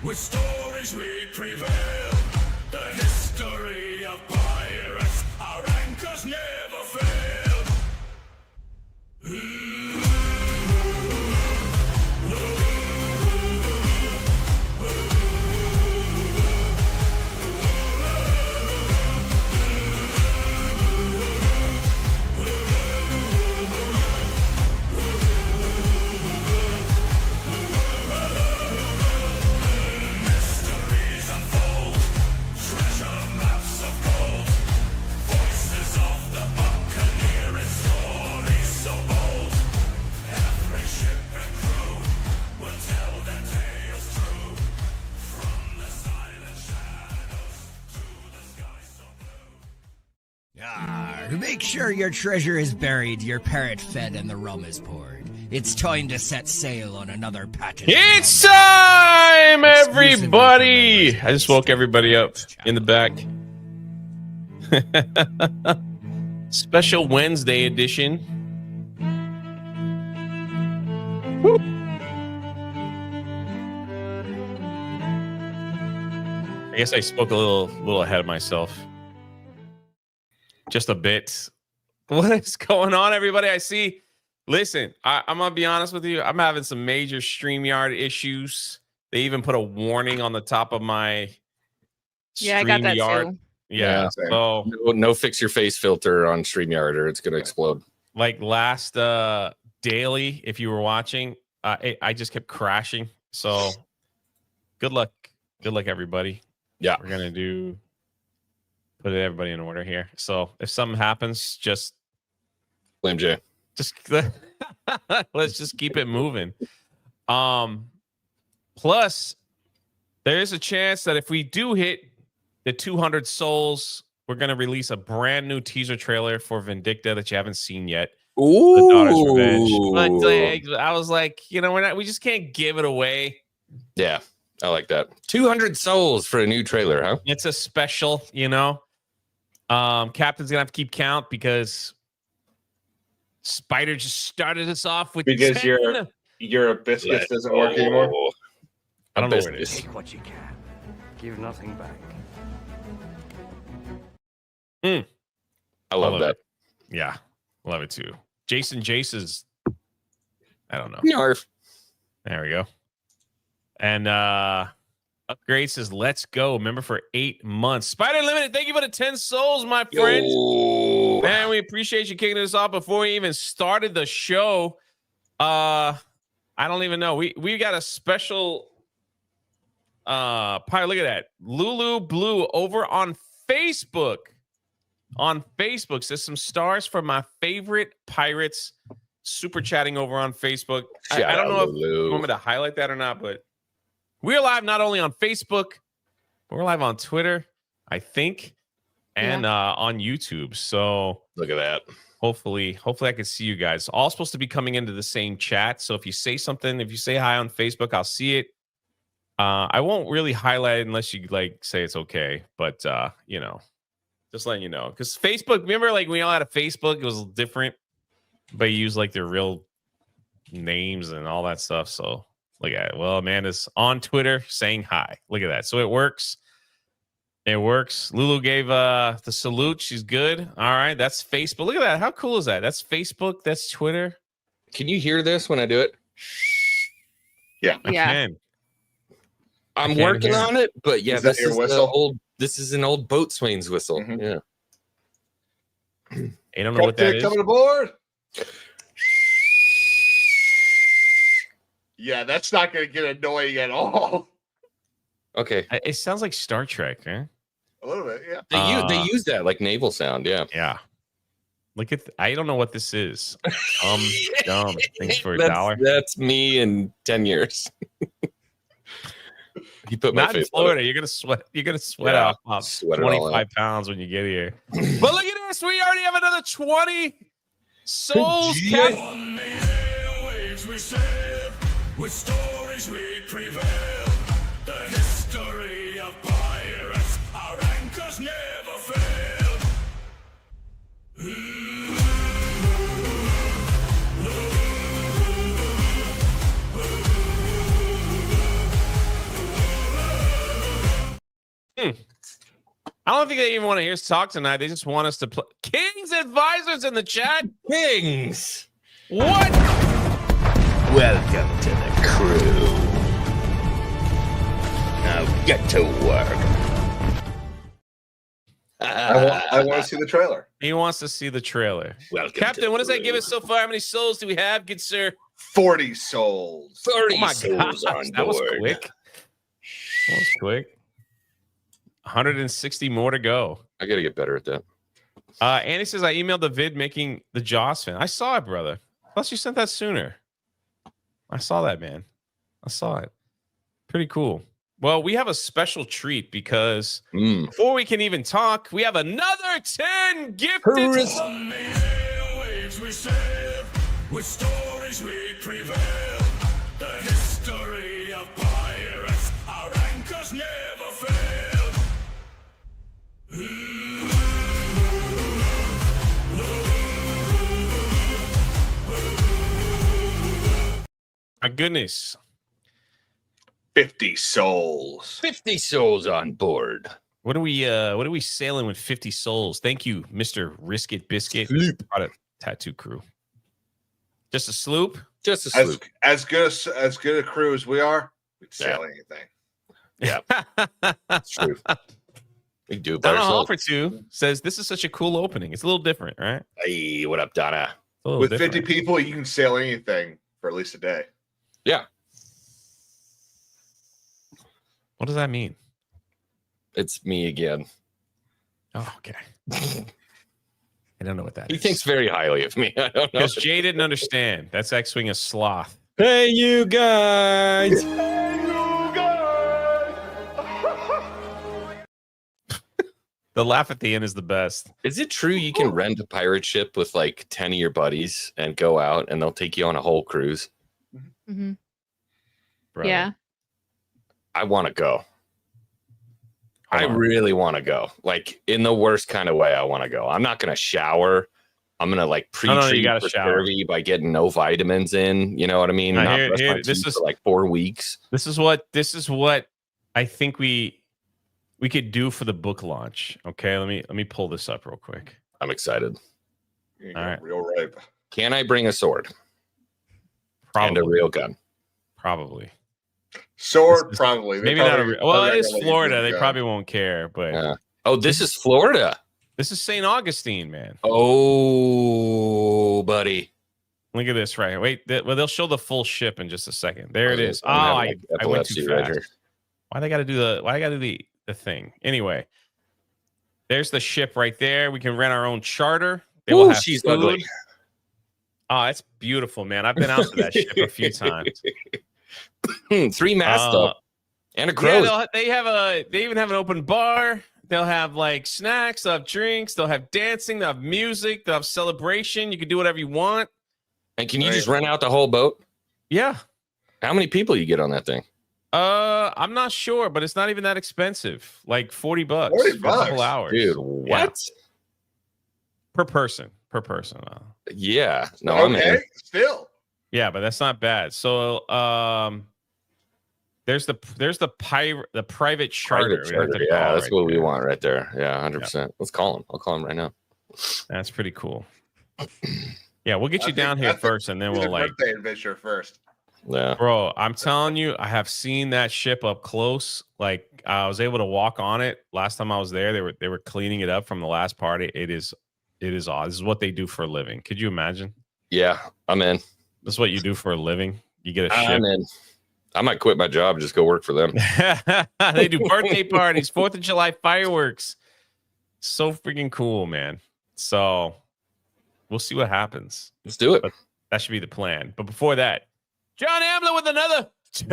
With stories we prevail. The history of pirates. Our anchors never fail. To make sure your treasure is buried, your parrot fed, and the rum is poured. It's time to set sail on another packet. It's time, everybody! I just woke everybody up in the back. Special Wednesday edition. Woo. I guess I spoke a little ahead of myself. Just a bit. What is going on, everybody? I see. Listen, I'm going to be honest with you. I'm having some major StreamYard issues. They even put a warning on the top of my StreamYard. I got that too. Yeah. So no fix your face filter on StreamYard or it's going to explode. Like last daily, if you were watching, I just kept crashing. So good luck. Good luck, everybody. Yeah. We're going to put everybody in order here. So if something happens, just blame Jay. Just let's just keep it moving. Plus, there is a chance that if we do hit the 200 souls, we're gonna release a brand new teaser trailer for Vindicta that you haven't seen yet. Ooh, The Daughter's Revenge. But I was like, we just can't give it away. Yeah, I like that. 200 souls for a new trailer, huh? It's a special, Captain's gonna have to keep count because Spider just started us off with because 10. your biscuits doesn't work anymore. I don't know where it is. Take what you can. Give nothing back. I love that. Yeah, love it too. Jason Jace's, I don't know. Narf. There we go. And Upgrade says, let's go. Remember for 8 months. Spider Limited, thank you for the 10 souls, my friend. Yo. Man, we appreciate you kicking us off before we even started the show. I don't even know. We got a special pirate. Look at that. Lulu Blue over on Facebook. Says some stars for my favorite pirates. Super chatting over on Facebook. I don't know if you want me to highlight that or not, but we're live not only on Facebook, but we're live on Twitter, I think, and on YouTube. So look at that. Hopefully I can see you guys. All supposed to be coming into the same chat. So if you say something, if you say hi on Facebook, I'll see it. I won't really highlight it unless you say it's okay. But just letting you know. Because Facebook, remember when we all had a Facebook, it was different. But you use their real names and all that stuff. So look at it. Well, Amanda's on Twitter saying hi. Look at that. So it works. It works. Lulu gave the salute. She's good. All right. That's Facebook. Look at that. How cool is that? That's Facebook. That's Twitter. Can you hear this when I do it? Yeah. I can. I'm working on it, but yeah, this is an old boatswain's whistle. Mm-hmm. Yeah. I don't know what that is. Coming aboard. Yeah, that's not going to get annoying at all. Okay. It sounds like Star Trek, huh? A little bit, yeah. They use that like naval sound, yeah. Yeah. Look at I don't know what this is. Dumb. Thanks for $1. That's me in 10 years. You put my Not in face Florida. You're gonna sweat off 25 pounds when you get here. But look at this. We already have another 20 souls. With stories we prevail. The history of pirates. Our anchors never fail. I don't think they even want to hear us talk tonight. They just want us to play. King's Advisors in the chat. Kings. What? Welcome to the crew. Now get to work. I want to see the trailer. He wants to see the trailer. Welcome to Captain, the what does that give crew. us so far? How many souls do we have, good sir? 40 souls. 30 Oh my souls gosh, on that was board. quick. That was quick. 160 more to go. I got to get better at that. Andy says, I emailed the vid making the Jaws fan. I saw it, brother. Plus, you sent that sooner. I saw that, man. I saw it. Pretty cool. Well, we have a special treat because before we can even talk, we have another 10 gifted. On the airwaves we sail, with stories we prevail. The history of pirates, our anchors never fail. My goodness. 50 souls. 50 souls on board. What are we sailing with 50 souls? Thank you, Mr. Risk It Biscuit. Brought a tattoo crew. Just a sloop? Just a sloop. As good a crew as we are, we'd sail anything. Yeah, that's true. We do it by Donna ourselves. Hall for 2 says this is such a cool opening. It's a little different, right? Hey, what up, Donna? A little With different. 50 people, you can sail anything for at least a day. Yeah, What does that mean? it's me again. Oh, okay. I don't know what that He is. thinks very highly of me. I don't know. Because Jay didn't understand. That's X-Wing a sloth. Hey, you guys. The laugh at the end is the best. Is it true you can rent a pirate ship with like 10 of your buddies and go out and they'll take you on a whole cruise? Mhm. Brother. Yeah. I want to go. I Hold on. really want to go. Like in the worst kind of way, I want to go. I'm not going to shower. I'm going to like No, you pre-treat gotta for shower. scurvy by getting no vitamins in. You know what I mean? Now, Not here- brush my here, this teeth is- for like 4 weeks. This is what I think we could do for the book launch. Okay, let me pull this up real quick. I'm excited. You All right. Real ripe. Can I bring a sword and a Probably. real gun? Probably. Sword, This is- probably. They Maybe not a probably- well, probably it is gonna let you Florida. use They a gun. probably won't care, but Yeah. Oh, this is Florida. this is St. Augustine, man. Oh, buddy. Look at this right here. Wait, well, they'll show the full ship in just a second. There it is. Oh, I'm having, I like, went epilepsy too right fast. here. Why they got to do the thing? Anyway, there's the ship right there. We can rent our own charter. They will Ooh, have she's food. ugly. Oh, it's beautiful, man. I've been out to that ship a few times. 3 masts Uh, up and a Yeah, crow. they even have an open bar. They'll have like snacks, they'll have drinks, they'll have dancing, they'll have music, they'll have celebration. You can do whatever you want. And can you just rent out the whole boat? Yeah. How many people you get on that thing? I'm not sure, but it's not even that expensive. Like $40 $40 for a couple hours. Dude, what? Per person. Yeah. No, I'm Okay, in. still. Yeah, but that's not bad. So there's the private charter. Private We have charter. to Yeah, call that's right what we there. want right there. Yeah, 100%. Let's call him. I'll call him right now. That's pretty cool. Yeah, we'll get you I think- down I here think first, and then Do we'll the like, birthday adventure first. Yeah. bro. I'm telling you, I have seen that ship up close. Like I was able to walk on it last time I was there. They were cleaning it up from the last party. It is odd. This is what they do for a living. Could you imagine? Yeah, I'm in. This is what you do for a living. You get a ship. I'm in. I might quit my job and just go work for them. They do birthday parties, 4th of July fireworks. So freaking cool, man. So we'll see what happens. Let's do it. But that should be the plan. But before that, John Amler with another 10.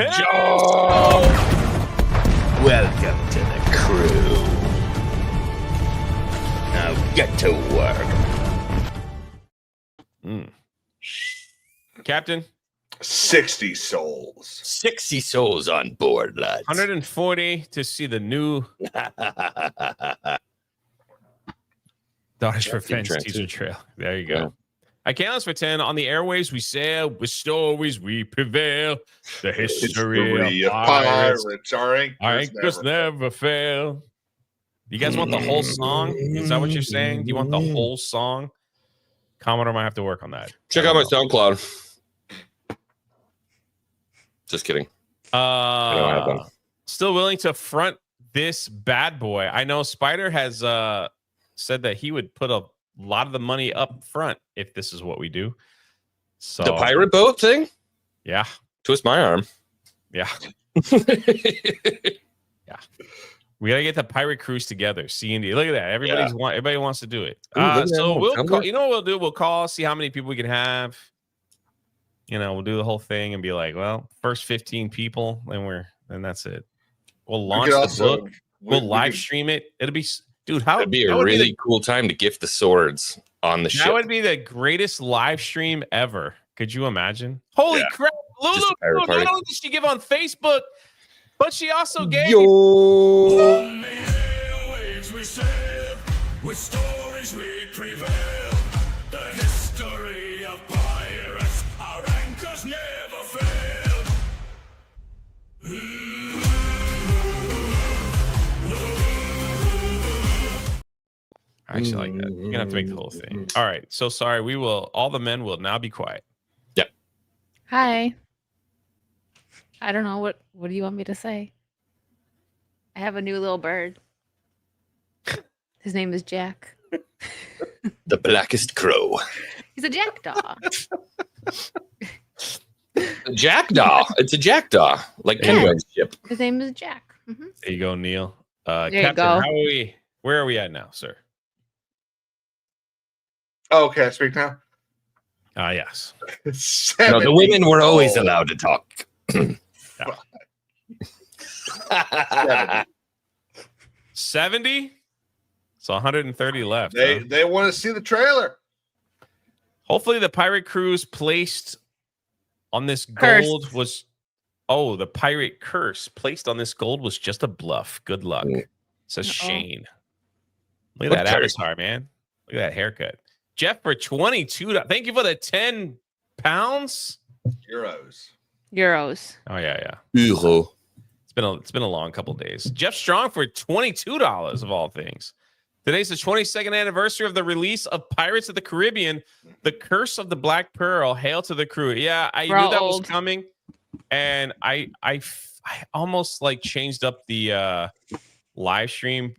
Welcome to the crew. Now get to work. Captain, 60 souls. 60 souls on board, lads. 140 to see the new Dodge for Captain Fence Trent, teaser too. trail. There you go. Yeah. I can't for 10. On the airways, we sail. With stories, we prevail. The history History of of pirates. pirates. Our Our anchors anchors never fail. You guys want the whole song? Is that what you're saying? Do you want the whole song? Commodore might have to work on that. Check out my SoundCloud. Just kidding. I don't have one. Still willing to front this bad boy. I know Spider has said that he would put a lot of the money up front if this is what we do. So The pirate boat thing? Yeah. Twist my arm. Yeah. Yeah. We gotta get the pirate cruise together. C&D. Look at that. Everybody wants to do it. So we'll call, you know what we'll do? We'll call, see how many people we can have. You know, we'll do the whole thing and be like, well, first 15 people, then that's it. We'll launch the book. We'll live stream it. It'll be, dude, It'd be a really cool time to gift the swords on the ship. That would be the greatest live stream ever. Could you imagine? Holy crap. Lulu, not only did she give on Facebook, but she also gave we sail, with stories we prevail. The history of pirates, our anchors never failed. I actually like that. You're gonna have to make the whole thing. All right. So sorry. All the men will now be quiet. Yep. Hi. I don't know what do you want me to say? I have a new little bird. His name is Jack. The blackest crow. He's a jackdaw. Jackdaw. It's a jackdaw, like Penguin's ship. His name is Jack. Mm-hmm. There you go, Neil. There Captain, you go. how are we? Where are we at now, sir? Oh, okay, I speak now. Yes. No, the women were always allowed to talk. 70? So 130 left. They want to see the trailer. Hopefully the pirate cruise placed on this Curse. gold was the pirate curse placed on this gold was just a bluff. Good luck. Says Shane. Look at that avatar, man. Look at that haircut. Jeff for 22. Thank you for the 10 pounds. Euros. Oh yeah. Euro. It's been a long couple days. Jeff Strong for $22 of all things. Today's the 22nd anniversary of the release of Pirates of the Caribbean, The Curse of the Black Pearl. Hail to the crew. Yeah, I knew that was coming, and I almost like changed up the live stream.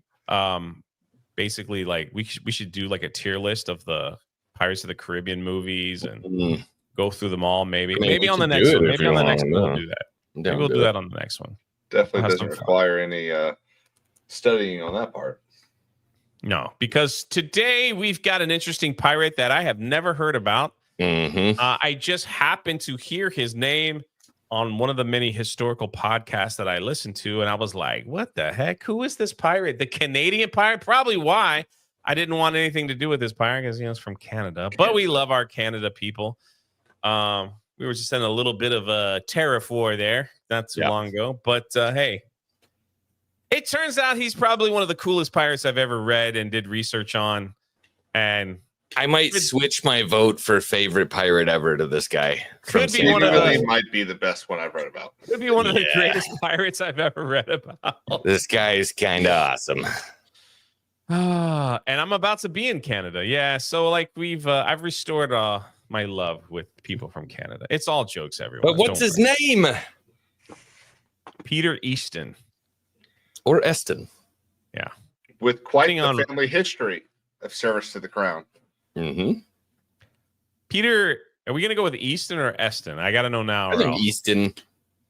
Basically, like we should do like a tier list of the Pirates of the Caribbean movies and go through them all. Maybe on the next one. Maybe on the next one we'll do that. Maybe we'll do that on the next one. Definitely doesn't require any studying on that part. No, because today we've got an interesting pirate that I have never heard about. I just happened to hear his name on one of the many historical podcasts that I listened to, and I was like, what the heck? Who is this pirate? The Canadian pirate? Probably why I didn't want anything to do with this pirate, because it's from Canada. But we love our Canada people. We were just in a little bit of a tariff war there not too long ago. But hey, it turns out he's probably one of the coolest pirates I've ever read and did research on. And I might switch my vote for favorite pirate ever to this guy. Could be one of the, might be the best one I've read about. Could be one of the greatest pirates I've ever read about. This guy is kind of awesome. And I'm about to be in Canada. Yeah, so like I've restored my love with people from Canada. It's all jokes, everyone. But what's his name? Peter Easton. Or Easton. Yeah. With quite a family history of service to the crown. Peter, are we going to go with Easton or Easton? I got to know now. I think Easton.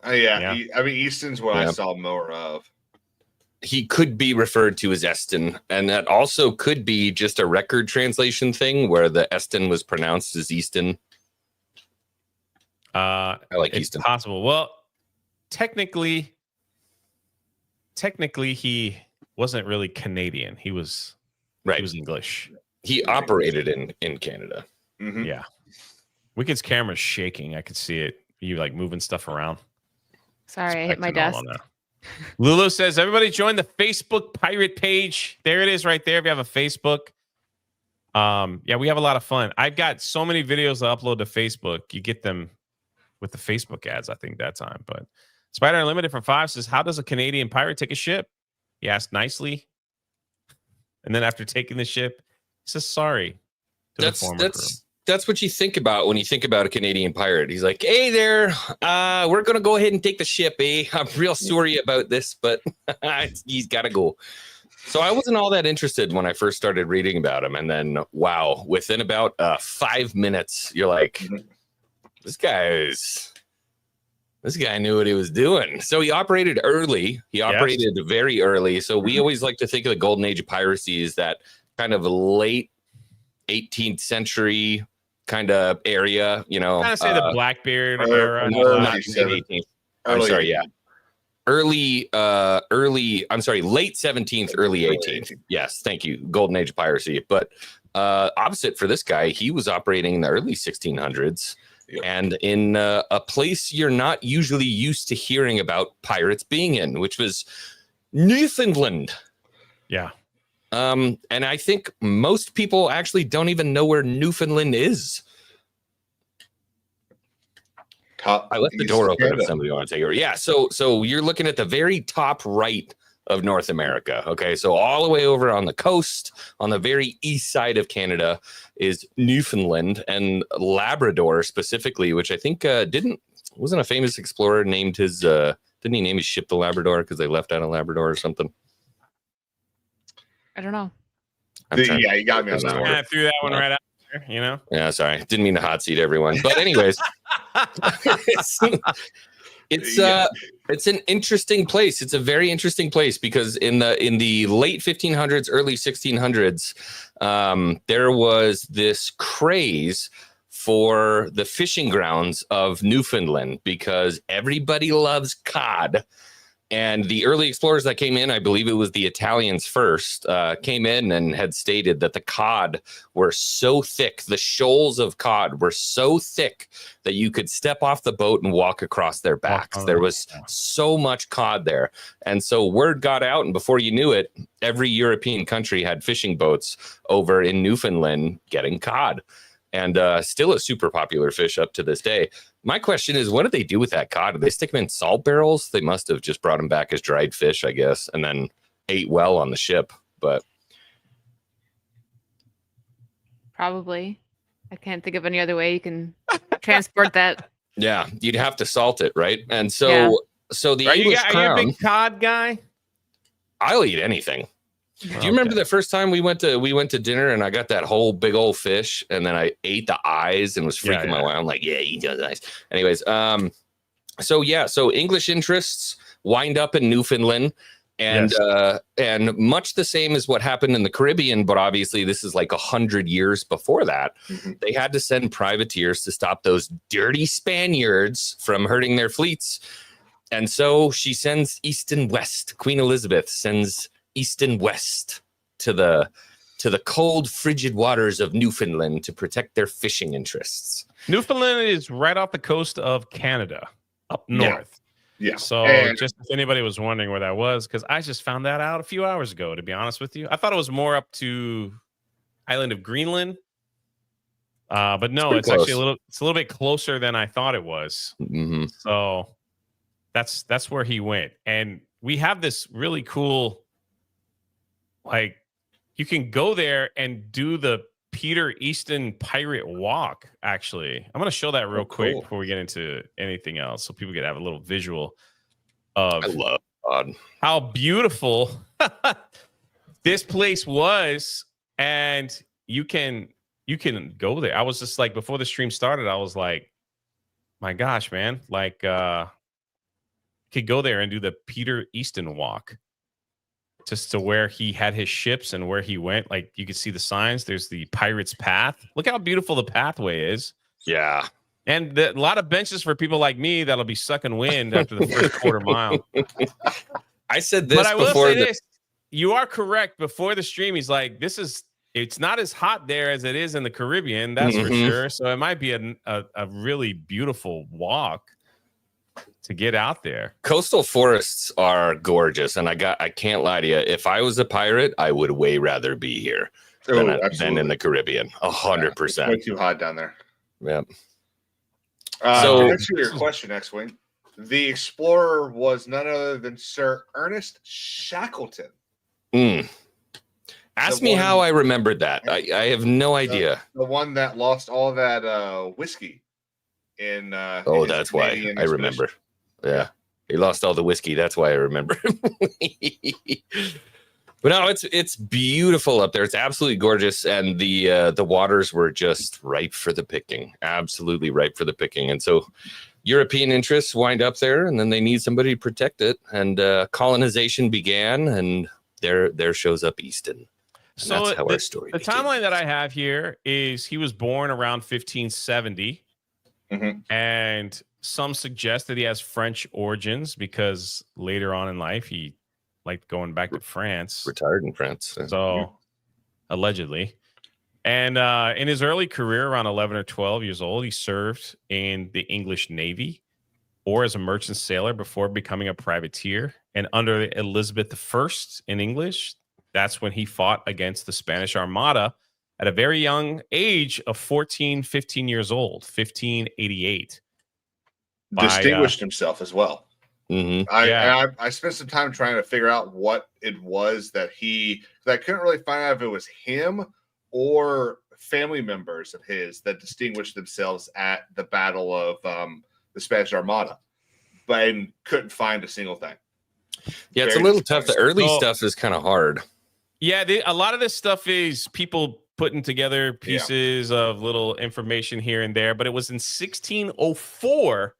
Yeah. I mean, Easton's what I saw more of. He could be referred to as Easton, and that also could be just a record translation thing where the Easton was pronounced as Easton. I like it's Easton. Possible. Well, technically, he wasn't really Canadian. He was He was English. He operated in Canada. Yeah. Wicked's camera's shaking. I could see it. You like moving stuff around. Sorry, I hit my desk. Lulu says, everybody join the Facebook pirate page. There it is right there. If you have a Facebook. Yeah, we have a lot of fun. I've got so many videos to upload to Facebook. You get them with the Facebook ads, I think, that time. But Spider Unlimited for 5 says, how does a Canadian pirate take a ship? He asked nicely. And then after taking the ship, he says sorry to the former crew. That's what you think about when you think about a Canadian pirate. He's like, hey there, we're going to go ahead and take the ship, eh? I'm real sorry about this, but he's got to go. So I wasn't all that interested when I first started reading about him. And then, wow, within about 5 minutes, you're like, this guy knew what he was doing. So he operated early. He operated very early. So we always like to think of the golden age of piracy as that kind of late 18th century kind of area, you know. Kind of say the Blackbeard era. Not 18th. I'm sorry, yeah. Late 17th, early 18th. Yes, thank you. Golden age of piracy. But opposite for this guy, he was operating in the early 1600s. And in a place you're not usually used to hearing about pirates being in, which was Newfoundland. Yeah. And I think most people actually don't even know where Newfoundland is. I left the door open if somebody wants to take it. Yeah, so you're looking at the very top right of North America. Okay, so all the way over on the coast, on the very east side of Canada, is Newfoundland and Labrador specifically, which I think wasn't a famous explorer named his didn't he name his ship the Labrador because they left out of Labrador or something? I don't know. Yeah, you got me on that one. I threw that one right out there, you know? Yeah, sorry. Didn't mean to hot seat everyone. But anyways, it's an interesting place. It's a very interesting place because in the late 1500s, early 1600s, there was this craze for the fishing grounds of Newfoundland because everybody loves cod. And the early explorers that came in, I believe it was the Italians first, came in and had stated that the cod were so thick, the shoals of cod were so thick that you could step off the boat and walk across their backs. There was so much cod there. And so word got out, and before you knew it, every European country had fishing boats over in Newfoundland getting cod. And still a super popular fish up to this day. My question is, what did they do with that cod? Did they stick them in salt barrels? They must have just brought them back as dried fish, I guess, and then ate well on the ship. But Probably. I can't think of any other way you can transport that. yeah, you'd have to salt it, right? And so, Yeah. so the Are you English a crown, big cod guy? I'll eat anything. Do you remember the first time we went to dinner and I got that whole big old fish and then I ate the eyes and was freaking my wife? I'm like, yeah, eat those eyes. Anyways, so English interests wind up in Newfoundland and much the same as what happened in the Caribbean, but obviously this is like 100 years before that. They had to send privateers to stop those dirty Spaniards from hurting their fleets. And so she sends Easton west. Queen Elizabeth sends Easton west to the cold, frigid waters of Newfoundland to protect their fishing interests. Newfoundland is right off the coast of Canada, up north. Yeah. So just if anybody was wondering where that was, because I just found that out a few hours ago, to be honest with you. I thought it was more up to island of Greenland. But no, it's actually a little bit closer than I thought it was. Mm-hmm. So that's where he went. And we have this really cool, like, you can go there and do the Peter Easton pirate walk. Actually, I'm going to show that real quick before we get into anything else, so people can have a little visual of I love God. how beautiful this place was. And you can go there. I was just like, before the stream started, I was like, my gosh, man, like could go there and do the Peter Easton walk. Just to where he had his ships and where he went. Like, you can see the signs. There's the Pirate's Path. Look how beautiful the pathway is. Yeah. And a lot of benches for people like me that'll be sucking wind after the first quarter mile. I said this but I will before say this. You are correct. Before the stream, he's like, it's not as hot there as it is in the Caribbean. That's for sure. So it might be a really beautiful walk to get out there. Coastal forests are gorgeous, and I can't lie to you. If I was a pirate, I would way rather be here than in the Caribbean. 100%. Way too hot down there. Yeah. So to answer your question, X-Wing, the explorer was none other than Sir Ernest Shackleton. Ask me how I remembered that. I have no idea. The one that lost all that whiskey in That's why I remember. Yeah. He lost all the whiskey. That's why I remember. But no, it's beautiful up there. It's absolutely gorgeous, and the waters were just ripe for the picking. Absolutely ripe for the picking. And so European interests wind up there, and then they need somebody to protect it. And colonization began, and there shows up Easton. And so that's how our story the timeline that I have here is he was born around 1570, and some suggest that he has French origins because later on in life he liked going back to France. Retired in France. So allegedly. And in his early career, around 11 or 12 years old, he served in the English Navy or as a merchant sailor before becoming a privateer. And under Elizabeth I in English, that's when he fought against the Spanish Armada at a very young age of 14, 15 years old, 1588. Distinguished himself as well. I spent some time trying to figure out what it was that I couldn't really find out if it was him or family members of his that distinguished themselves at the Battle of the Spanish Armada, but I couldn't find a single thing. Yeah, it's a little tough. The early stuff is kind of hard. Yeah, a lot of this stuff is people putting together pieces of little information here and there, but it was in 1604.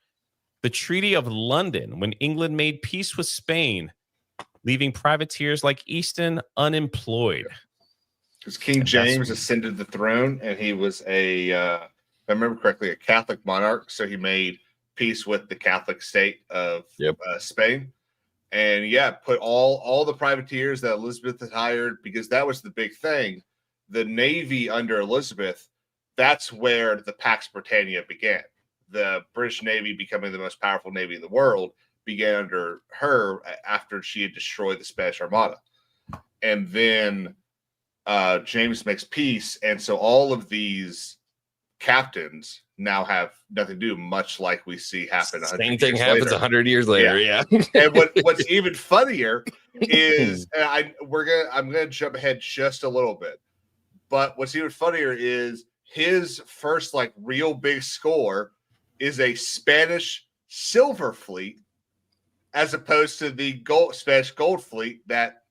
The Treaty of London, when England made peace with Spain, leaving privateers like Easton unemployed. Because King James ascended the throne, and he was if I remember correctly, a Catholic monarch. So he made peace with the Catholic state of Spain, and put all the privateers that Elizabeth had hired, because that was the big thing. The Navy under Elizabeth, that's where the Pax Britannia began. The British Navy becoming the most powerful navy in the world began under her after she had destroyed the Spanish Armada. And then James makes peace. And so all of these captains now have nothing to do, much like we see happen. Same thing happens 100 years later. Yeah. And what's even funnier is, I'm going to jump ahead just a little bit, but what's even funnier is his first real big score is a Spanish silver fleet, as opposed to the Spanish gold fleet that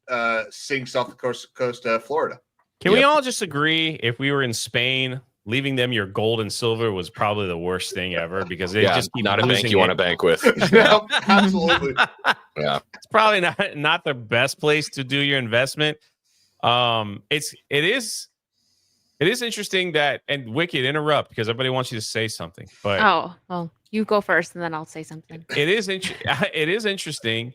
sinks off the coast of Florida. Can we all just agree, if we were in Spain, leaving them your gold and silver was probably the worst thing ever, because they just keep not a bank you want to bank with. No, absolutely. Yeah, it's probably not the best place to do your investment. It is interesting that, and Wicked, interrupt because everybody wants you to say something. But you go first, and then I'll say something. It is interesting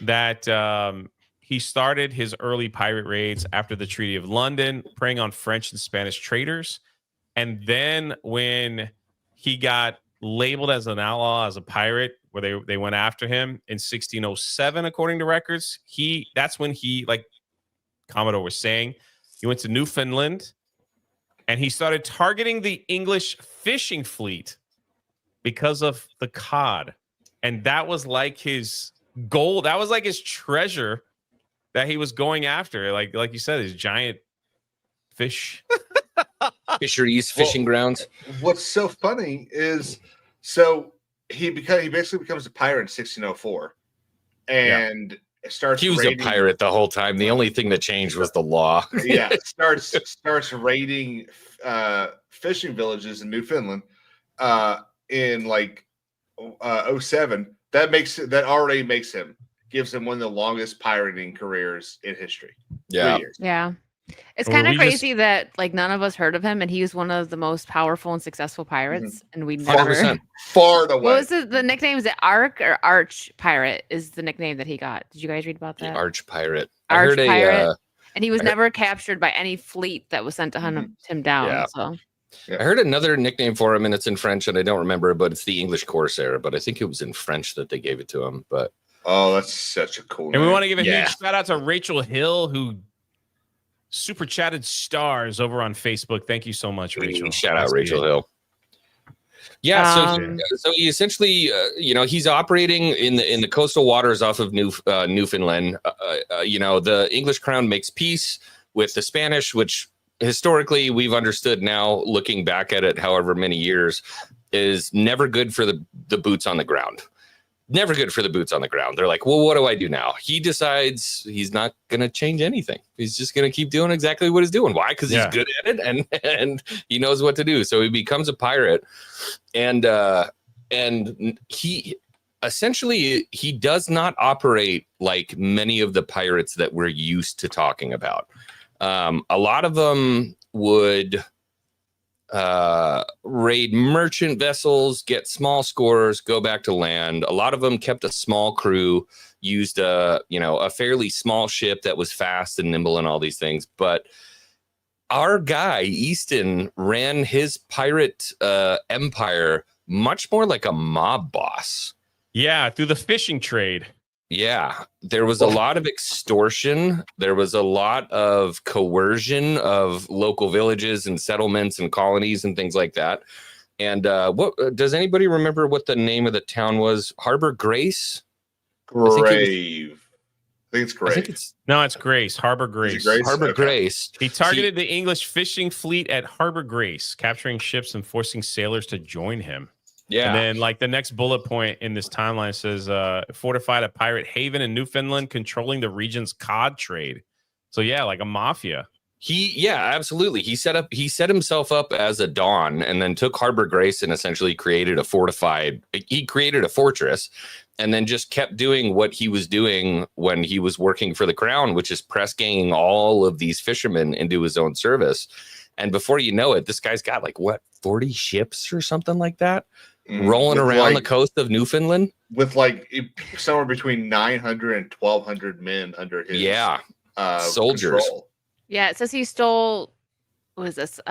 that he started his early pirate raids after the Treaty of London, preying on French and Spanish traders, and then when he got labeled as an outlaw, as a pirate, where they went after him in 1607, according to records, that's when he, like Commodore was saying, he went to Newfoundland. And he started targeting the English fishing fleet because of the cod. And that was like his gold. That was like his treasure that he was going after. Like you said, his giant fish. Fisheries, fishing grounds. What's so funny is, he basically becomes a pirate in 1604. And he was a pirate the whole time. The only thing that changed was the law. starts raiding fishing villages in Newfoundland in 07. That already gives him one of the longest pirating careers in history. 3 years. Yeah. It's kind of crazy that none of us heard of him, and he was one of the most powerful and successful pirates, and we never 100%. Far and away. What was the nickname? Is it Ark or Arch Pirate? Is the nickname that he got? Did you guys read about that? The Arch Pirate. Arch Pirate. And he was never captured by any fleet that was sent to hunt him down. Yeah. So I heard another nickname for him, and it's in French, and I don't remember, but it's the English Corsair. But I think it was in French that they gave it to him. But that's such a cool name. And we want to give a huge shout out to Rachel Hill, who super chatted stars over on Facebook. Thank you so much, Rachel. Shout out Rachel Hill. Yeah, so he essentially, he's operating in the coastal waters off of Newfoundland. The English crown makes peace with the Spanish, which historically we've understood now, looking back at it, however many years, is never good for the boots on the ground. Never good for the boots on the ground. They're like, well, what do I do now? He decides he's not going to change anything. He's just going to keep doing exactly what he's doing. Why? Because he's good at it and he knows what to do. So he becomes a pirate, and he essentially he does not operate like many of the pirates that we're used to talking about. A lot of them would raid merchant vessels, get small scores, go back to land. A lot of them kept a small crew, used a fairly small ship that was fast and nimble and all these things. But our guy Easton ran his pirate empire much more like a mob boss. Yeah, through the fishing trade. Yeah, there was a lot of extortion. There was a lot of coercion of local villages and settlements and colonies and things like that. And what does anybody remember what the name of the town was? Harbor Grace? Grave. I think it's Grave. It's Grace. Harbor Grace. Harbor Grace. He targeted the English fishing fleet at Harbor Grace, capturing ships and forcing sailors to join him. Yeah. And then, like, the next bullet point in this timeline says, fortified a pirate haven in Newfoundland, controlling the region's cod trade. So, yeah, like a mafia. Absolutely. He set himself up as a Don and then took Harbor Grace and essentially created a fortress and then just kept doing what he was doing when he was working for the crown, which is press ganging all of these fishermen into his own service. And before you know it, this guy's got 40 ships or something like that. Rolling around the coast of Newfoundland with somewhere between 900 and 1,200 men under his soldiers. Control. Yeah, it says he stole, what is this?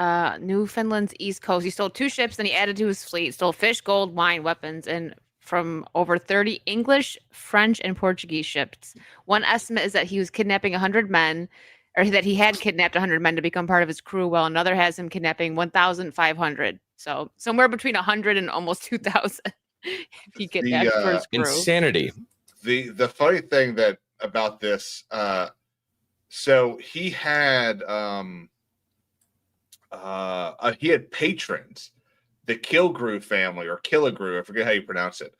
Newfoundland's east coast. He stole 2 ships, then he added to his fleet, stole fish, gold, wine, weapons, and from over 30 English, French, and Portuguese ships. One estimate is that he was kidnapping 100 men, or that he had kidnapped 100 men to become part of his crew, while another has him kidnapping 1,500. So somewhere between 100 and almost 2,000 he kidnapped for his crew. Insanity. The funny thing about this, so he had patrons, the Killigrew family, or Killigrew, I forget how you pronounce it,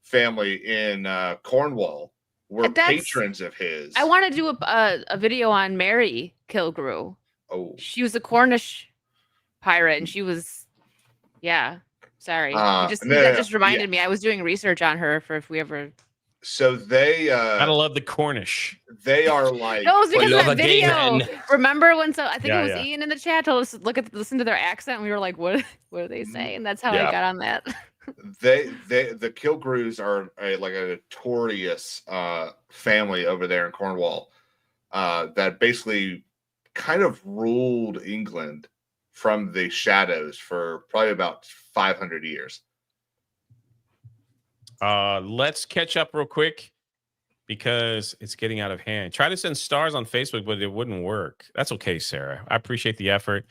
family in Cornwall were patrons of his. I want to do a video on Mary Killigrew. Oh, she was a Cornish pirate, and she was, sorry, that just reminded me. I was doing research on her for if we ever. So they gotta love the Cornish. They are like no, it was because of that video. Remember when I think it was Ian in the chat told us to listen to their accent, and we were like, what do they say? And that's how I got on that. The Killigrews are a notorious family over there in Cornwall that basically kind of ruled England from the shadows for probably about 500 years. Let's catch up real quick because it's getting out of hand. Try to send stars on Facebook, but it wouldn't work. That's okay, Sarah. I appreciate the effort.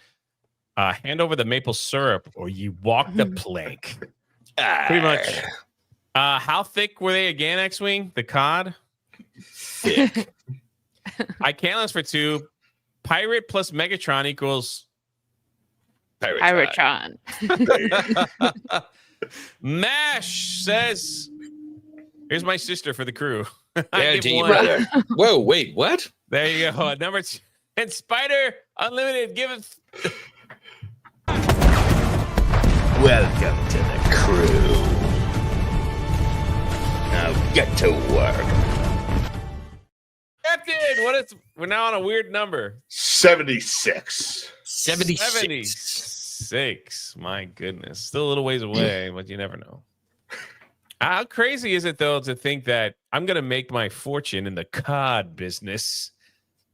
Hand over the maple syrup or you walk the plank. Pretty much. How thick were they again, X-Wing? The cod? Thick. I can't last for 2. Pirate plus Megatron equals Piratron. Mash says, here's my sister for the crew. Yeah, whoa, wait, what? There you go. Number 2. And Spider Unlimited, give it. Welcome to the crew. Now get to work. Captain, we're now on a weird number. 76. 76. My goodness. Still a little ways away, but you never know. How crazy is it, though, to think that I'm going to make my fortune in the cod business?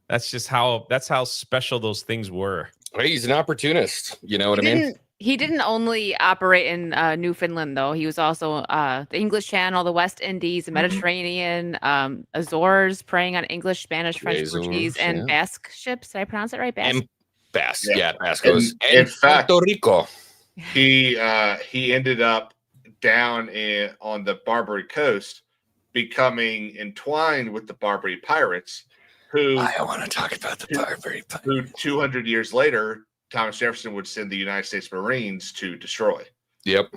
That's how special those things were. Hey, he's an opportunist. You know what I mean? He didn't only operate in Newfoundland, though. He was also the English Channel, the West Indies, the Mediterranean, Azores, preying on English, Spanish, French, Portuguese, and Basque ships. Did I pronounce it right? Basque. Basque, Bascos. In fact, Puerto Rico. He ended up down on the Barbary coast, becoming entwined with the Barbary pirates, who I don't want to talk about the Barbary Pirate. who 200 years later, Thomas Jefferson would send the United States Marines to destroy. Yep.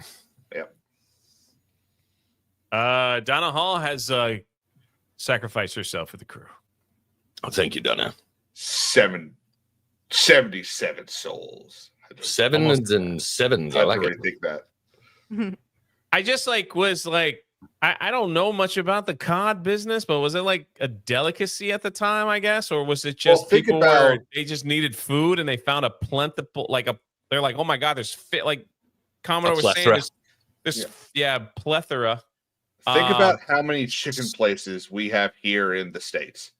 Donna Hall has sacrificed herself for the crew. Oh, thank you, Donna. 77 souls. Sevens and sevens. I like it. Think that. I just was I don't know much about the cod business, but was it like a delicacy at the time, I guess? Or was it just people where they just needed food and they found a plentiful, they're like, oh my God, there's like Commodore was saying, there's plethora. Think about how many chicken places we have here in the States.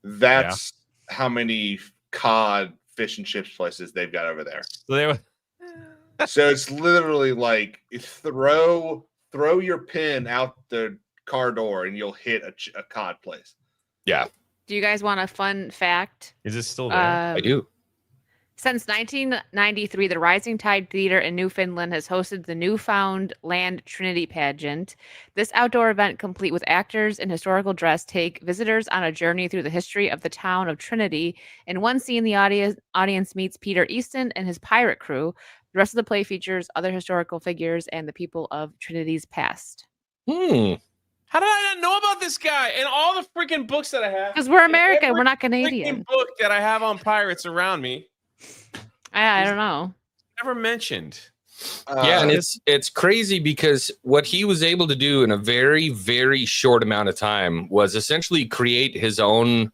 That's how many cod fish and chips places they've got over there. So it's literally like throw your pin out the car door and you'll hit a cod place. Yeah. Do you guys want a fun fact? Is it still there? I do. Since 1993, the Rising Tide Theater in Newfoundland has hosted the Newfoundland Trinity Pageant. This outdoor event, complete with actors in historical dress, take visitors on a journey through the history of the town of Trinity. In one scene, the audience meets Peter Easton and his pirate crew. The rest of the play features other historical figures and the people of Trinity's past. How did I not know about this guy and all the freaking books that I have? Because we're American, we're not Canadian. Book that I have on pirates around me. I don't know. Never mentioned. And it's crazy because what he was able to do in a very, very short amount of time was essentially create his own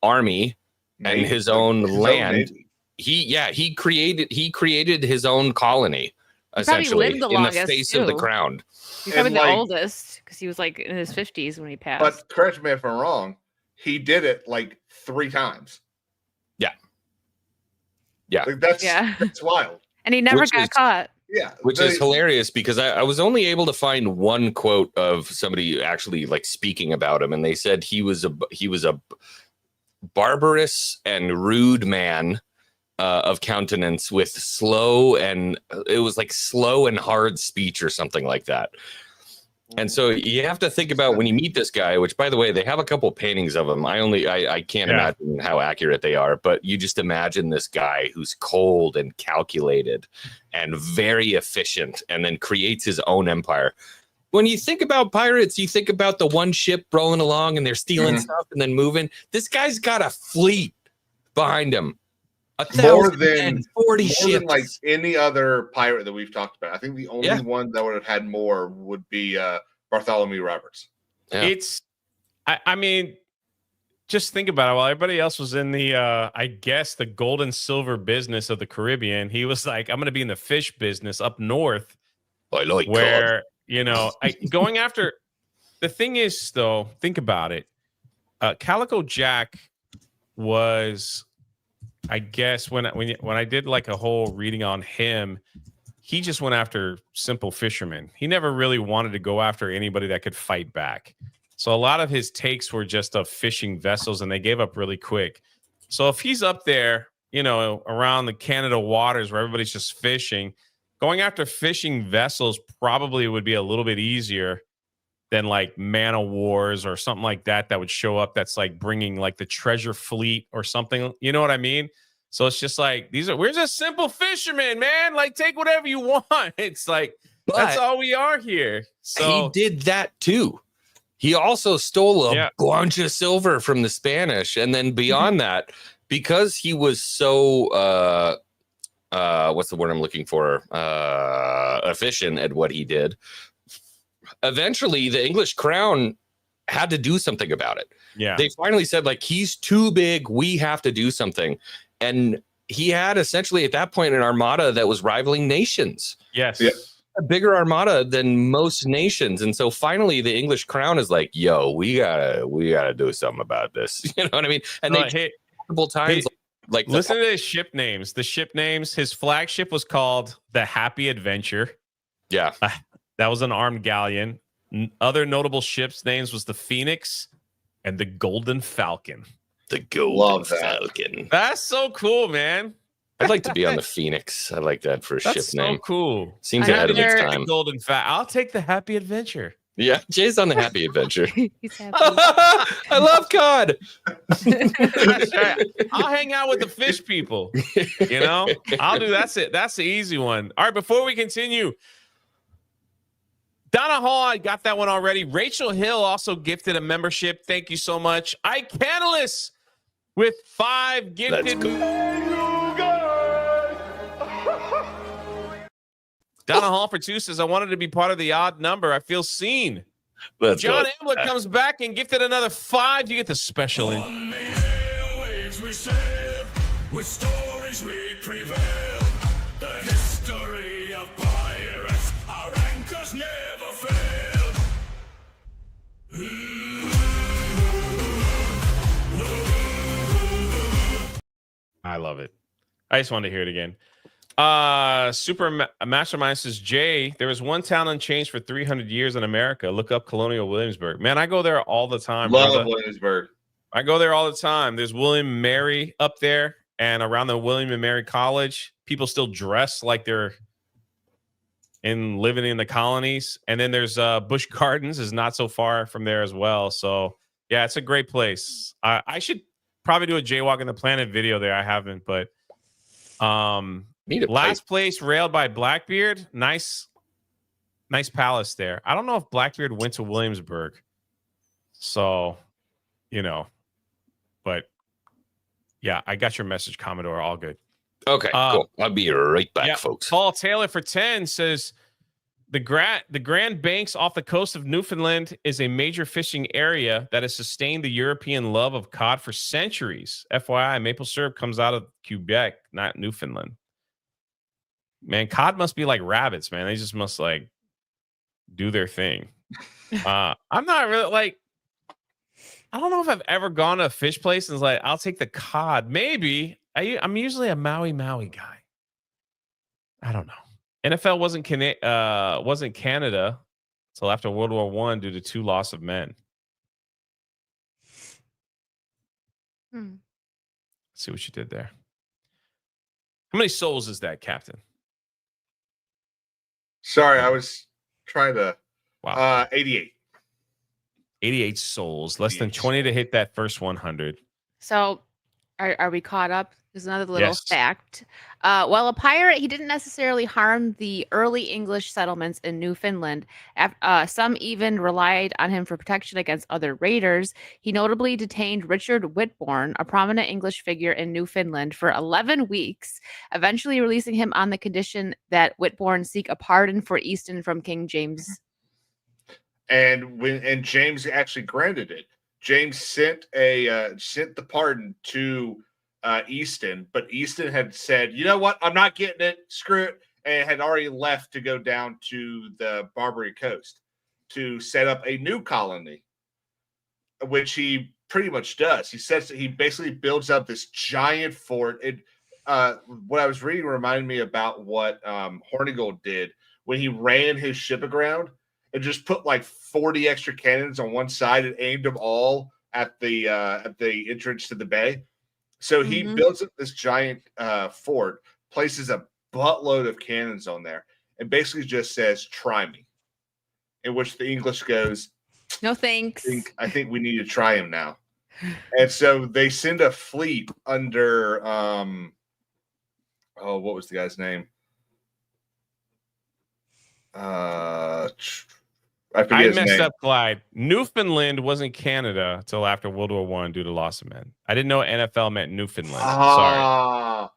army and his own land. He created his own colony essentially lived the in the longest, face too. of the crown. He's probably the oldest because he was like in his 50s when he passed. But correct me if I'm wrong, he did it like 3 times. Yeah. Like that's wild. And he never got caught. Yeah. Which is hilarious because I was only able to find one quote of somebody actually like speaking about him, and they said he was a barbarous and rude man of countenance with slow and hard speech or something like that. And so you have to think about when you meet this guy, which, by the way, they have a couple paintings of him. I can't imagine how accurate they are, but you just imagine this guy who's cold and calculated and very efficient and then creates his own empire. When you think about pirates, you think about the one ship rolling along and they're stealing stuff and then moving. This guy's got a fleet behind him. More than 40 ships. like any other pirate that we've talked about. I think the only one that would have had more would be Bartholomew Roberts. Yeah. I mean, just think about it. While everybody else was in the, I guess, the gold and silver business of the Caribbean, he was like, I'm going to be in the fish business up north. I like where, going after. The thing is, though, think about it. Calico Jack was, I guess, when I did like a whole reading on him, he just went after simple fishermen. He never really wanted to go after anybody that could fight back. So a lot of his takes were just of fishing vessels, and they gave up really quick. So if he's up there, around the Canada waters where everybody's just fishing, going after fishing vessels probably would be a little bit easier than like man of wars or something like that would show up. That's like bringing like the treasure fleet or something. You know what I mean? So it's just like, we're just simple fishermen, man. Like, take whatever you want. It's like, that's all we are here. So he did that too. He also stole a bunch of silver from the Spanish. And then beyond that, because he was so, what's the word I'm looking for? Efficient at what he did. Eventually, the English crown had to do something about it. Yeah. They finally said, like, he's too big. We have to do something. And he had essentially at that point an armada that was rivaling nations. Yes. Yeah. A bigger armada than most nations. And so finally the English crown is like, yo, we gotta do something about this. You know what I mean? And they multiple times like listen to his ship names. The ship names, his flagship was called the Happy Adventure. Yeah. That was an armed galleon. Other notable ships' names was the Phoenix and the Golden Falcon. The Golden Falcon. That's so cool, man. I'd like to be on the Phoenix. I like that for a ship name. Cool. Seems ahead of its time. Golden I'll take the Happy Adventure. Yeah, Jay's on a happy adventure. He's happy. I love cod. That's right. I'll hang out with the fish people. You know, I'll do that's it. That's the easy one. All right, before we continue, Donna Hall, I got that one already. Rachel Hill also gifted a membership. Thank you so much. iCanalyst with 5 gifted. Donna Hall for 2 says, I wanted to be part of the odd number. I feel seen. John Ambler comes back and gifted another 5. You get the special in. On the airwaves we sail, with stories we prevail. The history of pirates, our anchors never fail. I love it. I just wanted to hear it again. Super Mastermind says, Jay, there was one town unchanged for 300 years in America. Look up Colonial Williamsburg. Man, I go there all the time. Love brother. Williamsburg. I go there all the time. There's William and Mary up there, and around the William and Mary College, people still dress like they're living in the colonies. And then there's Busch Gardens is not so far from there as well. So yeah, it's a great place. I should probably do a Jaywalk in the Planet video there. I haven't, but last place railed by Blackbeard. Nice palace there. I don't know if Blackbeard went to Williamsburg. So, you know, but yeah, I got your message, Commodore. All good. Okay, cool. I'll be right back, folks. Paul Taylor for 10 says the Grand Banks off the coast of Newfoundland is a major fishing area that has sustained the European love of cod for centuries. FYI, maple syrup comes out of Quebec, not Newfoundland. Man, cod must be like rabbits, man. They just must like do their thing. I'm not really like, I don't know if I've ever gone to a fish place and was like, I'll take the cod. Maybe. I'm usually a Maui guy. I don't know. NFL wasn't Canada until after World War I due to 2 loss of men. Let's see what you did there. How many souls is that, Captain? Sorry, I was trying to. Wow. 88. 88 souls. Less than 20 to hit that first 100. So are we caught up? There's another little fact. Well, a pirate, he didn't necessarily harm the early English settlements in Newfoundland. Some even relied on him for protection against other raiders. He notably detained Richard Whitbourne, a prominent English figure in Newfoundland, for 11 weeks, eventually releasing him on the condition that Whitbourne seek a pardon for Easton from King James. And James actually granted it. James sent the pardon to Easton, but Easton had said, you know what, I'm not getting it, screw it, and had already left to go down to the Barbary Coast to set up a new colony, which he pretty much does. He says that he basically builds up this giant fort. What I was reading reminded me about what Hornigold did when he ran his ship aground and just put like 40 extra cannons on one side and aimed them all at the entrance to the bay. So he builds up this giant fort, places a buttload of cannons on there, and basically just says, try me. In which the English goes, no thanks. I think we need to try him now. And so they send a fleet under, what was the guy's name? I messed up, Clyde. Newfoundland wasn't Canada until after World War I due to loss of men. I didn't know NFL meant Newfoundland. Sorry.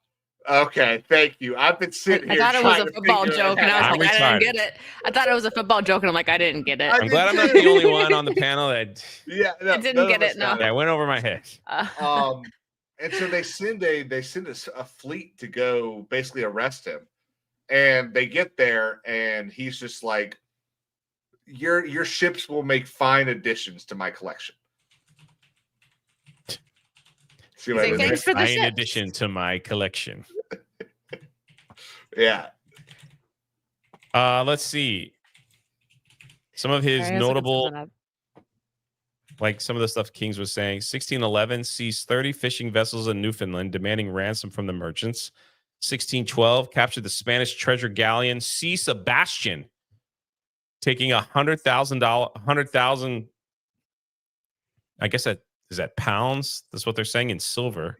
Okay, thank you. I've been sitting here. I thought it was a football joke, and I was like, I didn't get it. I thought it was a football joke, and I'm like, I didn't get it. I'm glad I'm not the only one on the panel that I didn't get it. No, yeah, I went over my head. And so they send a fleet to go basically arrest him, and they get there, and he's just like, your ships will make fine additions to my collection. See what I mean? Thanks for the fine addition to my collection. Yeah. Let's see. Some of his notable, like some of the stuff Kings was saying. 1611 seized 30 fishing vessels in Newfoundland, demanding ransom from the merchants. 1612 captured the Spanish treasure galleon C. Sebastian. taking $100,000. I guess that is that pounds. That's what they're saying in silver.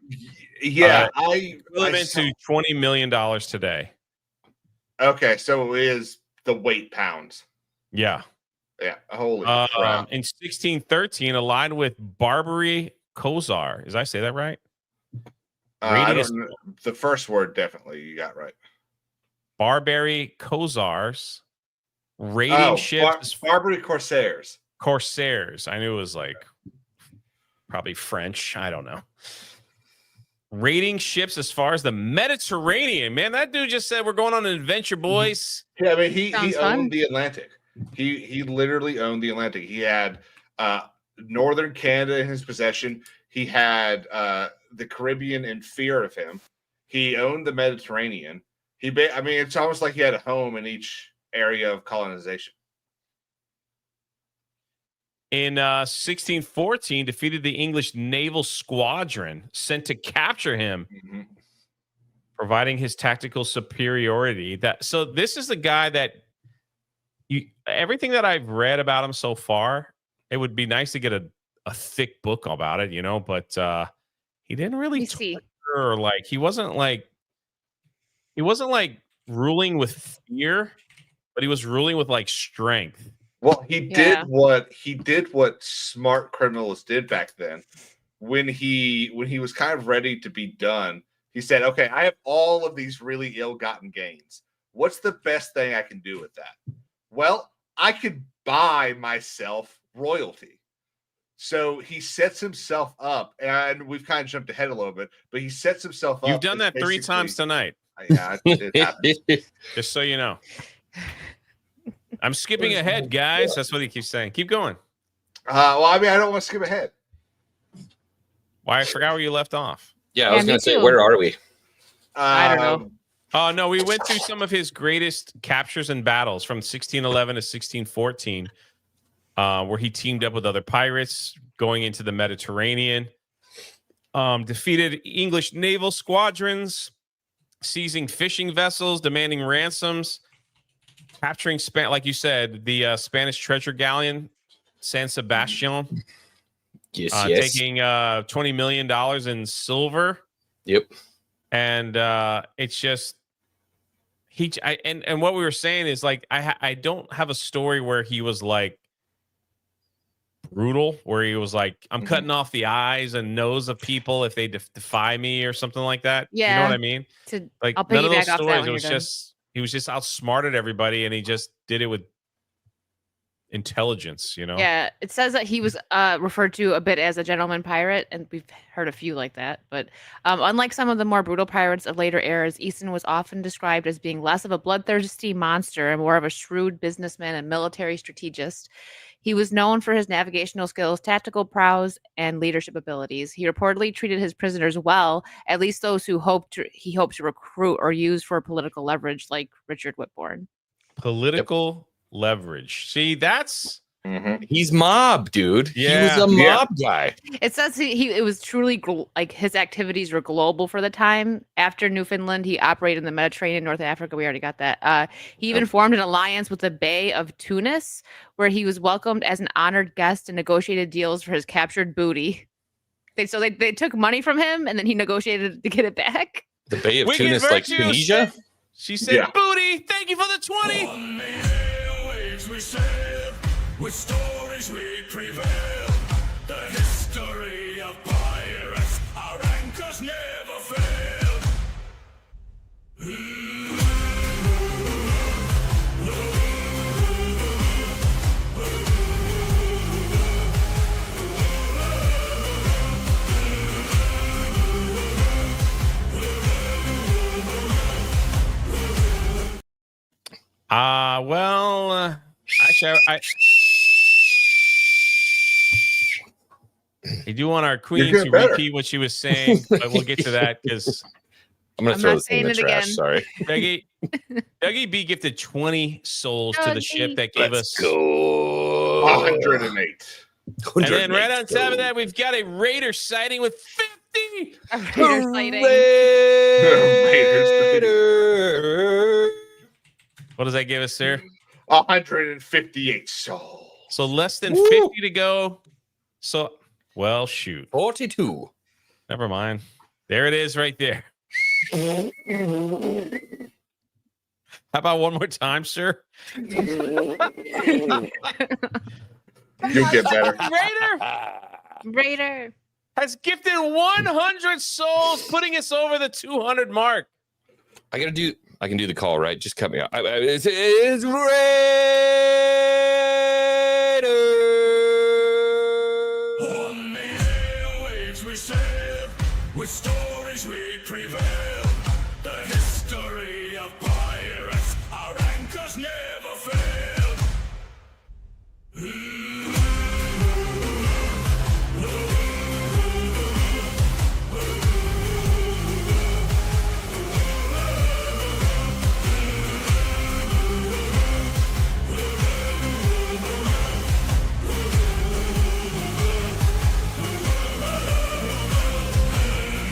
Yeah, Equivalent to $20 million today. Okay, so it is the weight pounds. Yeah. Yeah. Holy crap. In 1613, aligned with Barbary Kozar. Did I say that right? I don't know. The first word definitely you got right. Barbary Kozars. Raiding ships. Barbary Corsairs. Corsairs. I knew it was like probably French. I don't know. Raiding ships as far as the Mediterranean. Man, that dude just said we're going on an adventure, boys. Yeah, I mean he owned the Atlantic. He literally owned the Atlantic. He had northern Canada in his possession. He had the Caribbean in fear of him. He owned the Mediterranean. I mean, it's almost like he had a home in each area of colonization. In 1614, defeated the English naval squadron sent to capture him, providing his tactical superiority. So this is the guy that everything that I've read about him so far, it would be nice to get a thick book about it, but he didn't really or like he wasn't like ruling with fear, but he was ruling with like strength. Well, he did what smart criminals did back then. When he was kind of ready to be done, he said, "Okay, I have all of these really ill-gotten gains. What's the best thing I can do with that? Well, I could buy myself royalty." So he sets himself up, and we've kind of jumped ahead a little bit, but he sets himself up. You've done that 3 times tonight. Yeah, it happened. Just so you know. I'm skipping ahead, guys. That's what he keeps saying. Keep going. Well, I mean, I don't want to skip ahead. Why? I forgot where you left off. Yeah, I was going to say, where are we? I don't know. Oh, no, we went through some of his greatest captures and battles from 1611 to 1614, where he teamed up with other pirates going into the Mediterranean, defeated English naval squadrons, seizing fishing vessels, demanding ransoms, capturing, like you said, the Spanish treasure galleon, San Sebastian. Yes. Taking $20 million in silver. Yep. And it's just and what we were saying is like I don't have a story where he was like brutal, where he was like, I'm cutting off the eyes and nose of people if they defy me or something like that. Yeah. You know what I mean? Like I'll none of those piggyback off that stories. when It was you're done. just he was just outsmarted everybody, and he just did it with intelligence. Yeah, it says that he was referred to a bit as a gentleman pirate, and we've heard a few like that. But unlike some of the more brutal pirates of later eras, Easton was often described as being less of a bloodthirsty monster and more of a shrewd businessman and military strategist. He was known for his navigational skills, tactical prowess, and leadership abilities. He reportedly treated his prisoners well, at least those who he hoped to recruit or use for political leverage, like Richard Whitbourne. Political leverage. See, that's he's mob, dude. Yeah. He was a mob guy. It says it was truly like his activities were global for the time. After Newfoundland, he operated in the Mediterranean, North Africa. We already got that. He even formed an alliance with the Bey of Tunis, where he was welcomed as an honored guest and negotiated deals for his captured booty. They took money from him, and then he negotiated to get it back. The Bay of Tunis, like Tunisia? She said, booty, thank you for the 20. On the airwaves we sail, with stories we prevail. The history of pirates, our anchors never fail. Actually, I do want our queen to repeat what she was saying, but we'll get to that because I'm going to throw this in the trash. Sorry. Dougie B gifted 20 souls to the ship that gave us 108. And then right on top of that, we've got a Raider sighting with 50. A Raider sighting. What does that give us, sir? 158 souls. So less than 50 to go. So, well, shoot. 42. Never mind. There it is right there. How about one more time, sir? You'll get better. Raider Has gifted 100 souls, putting us over the 200 mark. I can do the call, right? Just cut me off. It's Raider. On the airwaves we sail, with stories we prevail. The history of pirates, our anchors never fail.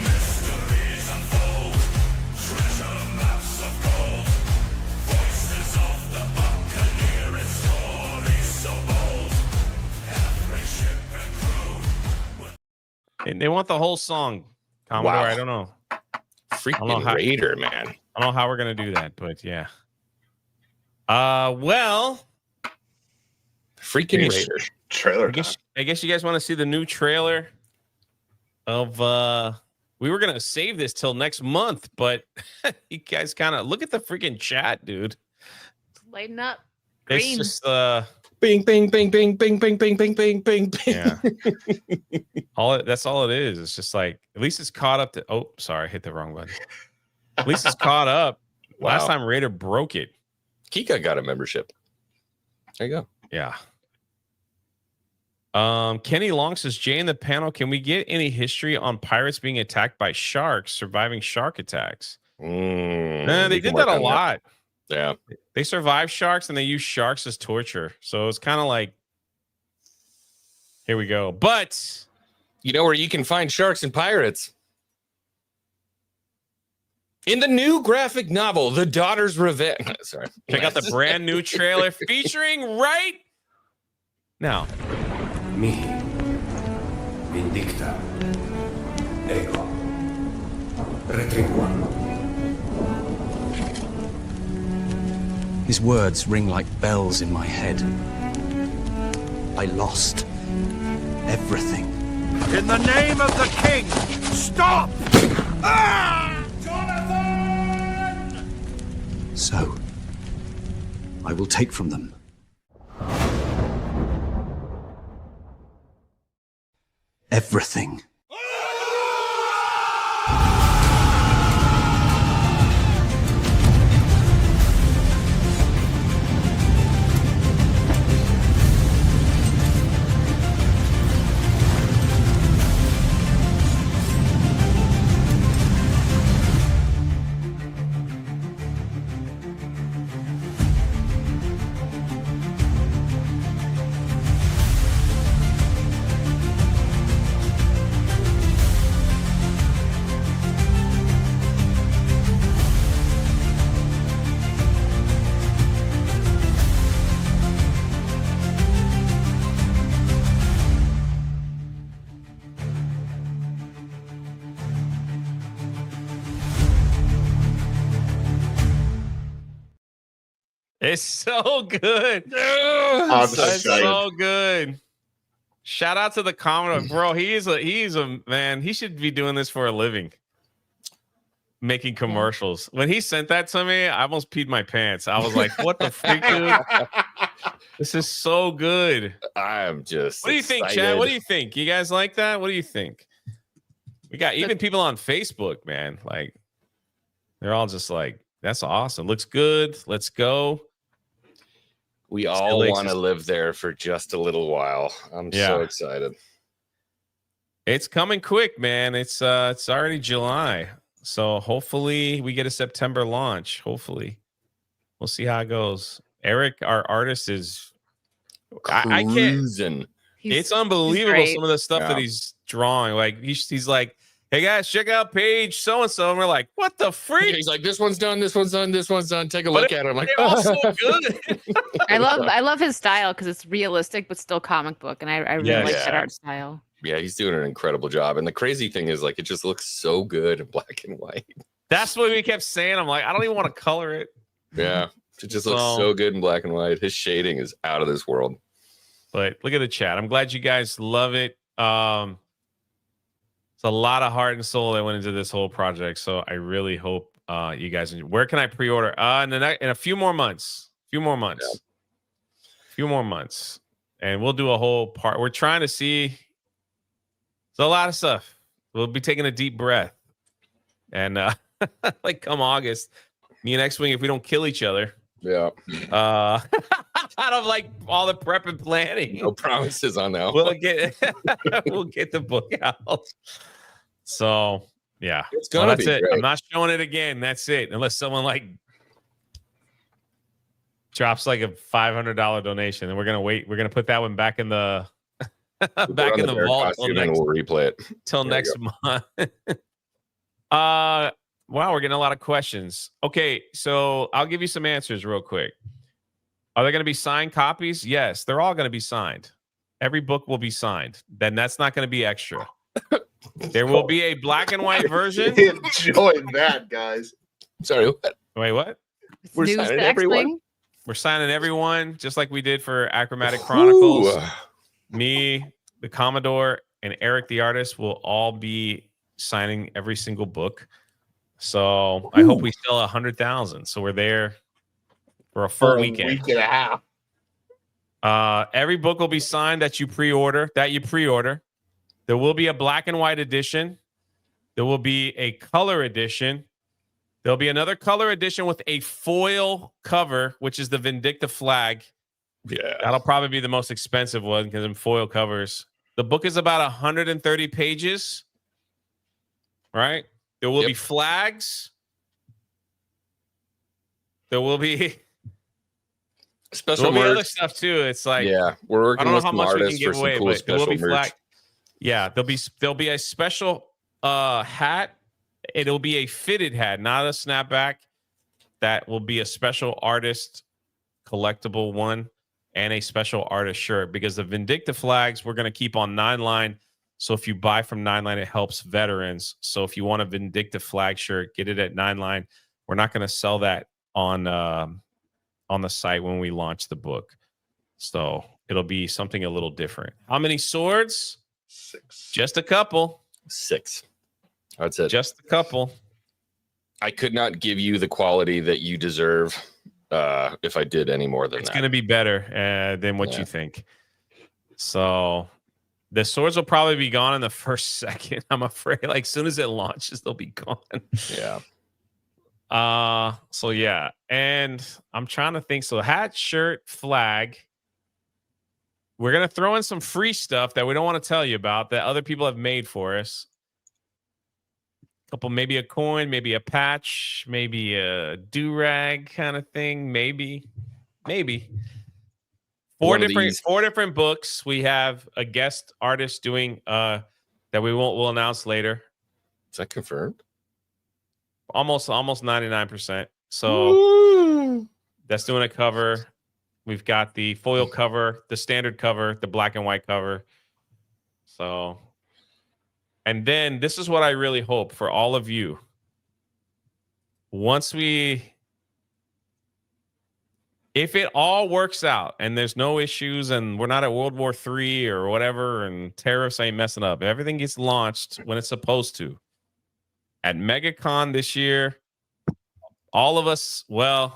Mysteries unfold, treasure maps of gold, voices of the Buccaneer and stories so bold. Every ship and crew. And they want the whole song, Commodore. Wow. I don't know. Freaking Raider, man. I don't know how we're gonna do that, but yeah. Well, Freaking Raider. Trailer I guess you guys want to see the new trailer of we were gonna save this till next month, but you guys kind of look at the freaking chat, dude. lighting up. It's Green. just Bing, bing, bing, bing, bing, bing, bing, bing, bing, bing, bing. yeah. That's all it is. It's just like at least it's caught up to sorry, I hit the wrong button. At least it's caught up. Wow. Last time Raider broke it. Kika got a membership. There you go. Yeah. Kenny Long says, Jay in the panel, can we get any history on pirates being attacked by sharks, surviving shark attacks? They did that a lot. Yeah. They survive sharks and they use sharks as torture. So it's kind of like, here we go. But you know where you can find sharks and pirates? In the new graphic novel, The Daughter's Revenge. Sorry. check out the brand new trailer featuring right now. Mihi. Vindicta. Ego. Retribua. His words ring like bells in my head. I lost everything. In the name of the king, stop! So, I will take from them everything. It's so good. I'm so It's excited. so good. Shout out to the Commodore, bro. He's a man. He should be doing this for a living, making commercials. When he sent that to me, I almost peed my pants. I was like, "What the freak, dude? This is so good." I'm just. What do you think, Chad? What do you think? You guys like that? What do you think? We got even people on Facebook, man. Like, they're all just like, "That's awesome. Looks good. Let's go." We all want to live there for just a little while. I'm so excited. It's coming quick, man. It's already July. So hopefully we get a September launch. Hopefully. We'll see how it goes. Eric, our artist, is I can't. It's unbelievable some of the stuff that he's drawing. Like he's like hey guys, check out page so and so. And we're like, what the freak? He's like, this one's done, this one's done, this one's done. Take a look at it. I'm like, they're all so good. I love his style because it's realistic but still comic book, and I really like that art style. Yeah, he's doing an incredible job. And the crazy thing is, like, it just looks so good in black and white. That's what we kept saying. I'm like, I don't even want to color it. Yeah, it just looks so good in black and white. His shading is out of this world. But look at the chat. I'm glad you guys love it. It's a lot of heart and soul that went into this whole project. So I really hope you guys enjoy. Where can I pre-order? In a few more months. Few more months. And we'll do a whole part. We're trying to see. It's a lot of stuff. We'll be taking a deep breath. And like come August, me and X-Wing, if we don't kill each other. Yeah. Out of like all the prep and planning. No promises on that. We'll get the book out. So yeah, it's gonna be it. Great. I'm not showing it again. That's it. Unless someone like drops like a $500 donation, and we're gonna wait. We're gonna put that one back in the back in the vault. And we'll replay it till next month. Wow, we're getting a lot of questions. Okay, so I'll give you some answers real quick. Are there going to be signed copies? Yes, they're all going to be signed. Every book will be signed. Then that's not going to be extra. There will be a black and white version. Enjoy that, guys. Sorry, what? Wait, what? We're signing everyone. We're signing everyone, just like we did for Achromatic Chronicles. Me, the Commodore, and Eric the artist will all be signing every single book. So I hope we sell 100,000. So we're there for a full weekend. Week and a half. Every book will be signed that you pre-order. There will be a black and white edition. There will be a color edition. There'll be another color edition with a foil cover, which is the Vindicta flag. Yeah. That'll probably be the most expensive one because in foil covers. The book is about 130 pages. Right? There will be flags. There will be special other stuff too. It's like we're working. I don't know with how much we can give away, cool but there will be merch. Yeah, there'll be a special hat. It'll be a fitted hat, not a snapback. That will be a special artist collectible one and a special artist shirt because the Vindicta flags we're going to keep on 9line. So if you buy from 9line, it helps veterans. So if you want a Vindicta flag shirt, get it at 9line. We're not going to sell that on the site when we launch the book. So it'll be something a little different. How many swords? 6. Just a couple. 6. That's it. Just a couple. I could not give you the quality that you deserve if I did any more than It's that. going to be better than what you think. So the swords will probably be gone in the first second. I'm afraid. Like as soon as it launches, they'll be gone. Yeah. So yeah. And I'm trying to think. So hat, shirt, flag. We're going to throw in some free stuff that we don't want to tell you about that other people have made for us. Couple, maybe a coin, maybe a patch, maybe a do-rag kind of thing. Maybe. Four different books. We have a guest artist doing that we'll announce later. Is that confirmed? Almost 99%. So that's doing a cover. We've got the foil cover, the standard cover, the black and white cover. So, and then this is what I really hope for all of you. If it all works out and there's no issues and we're not at World War III or whatever and tariffs ain't messing up, everything gets launched when it's supposed to. At MegaCon this year, all of us, I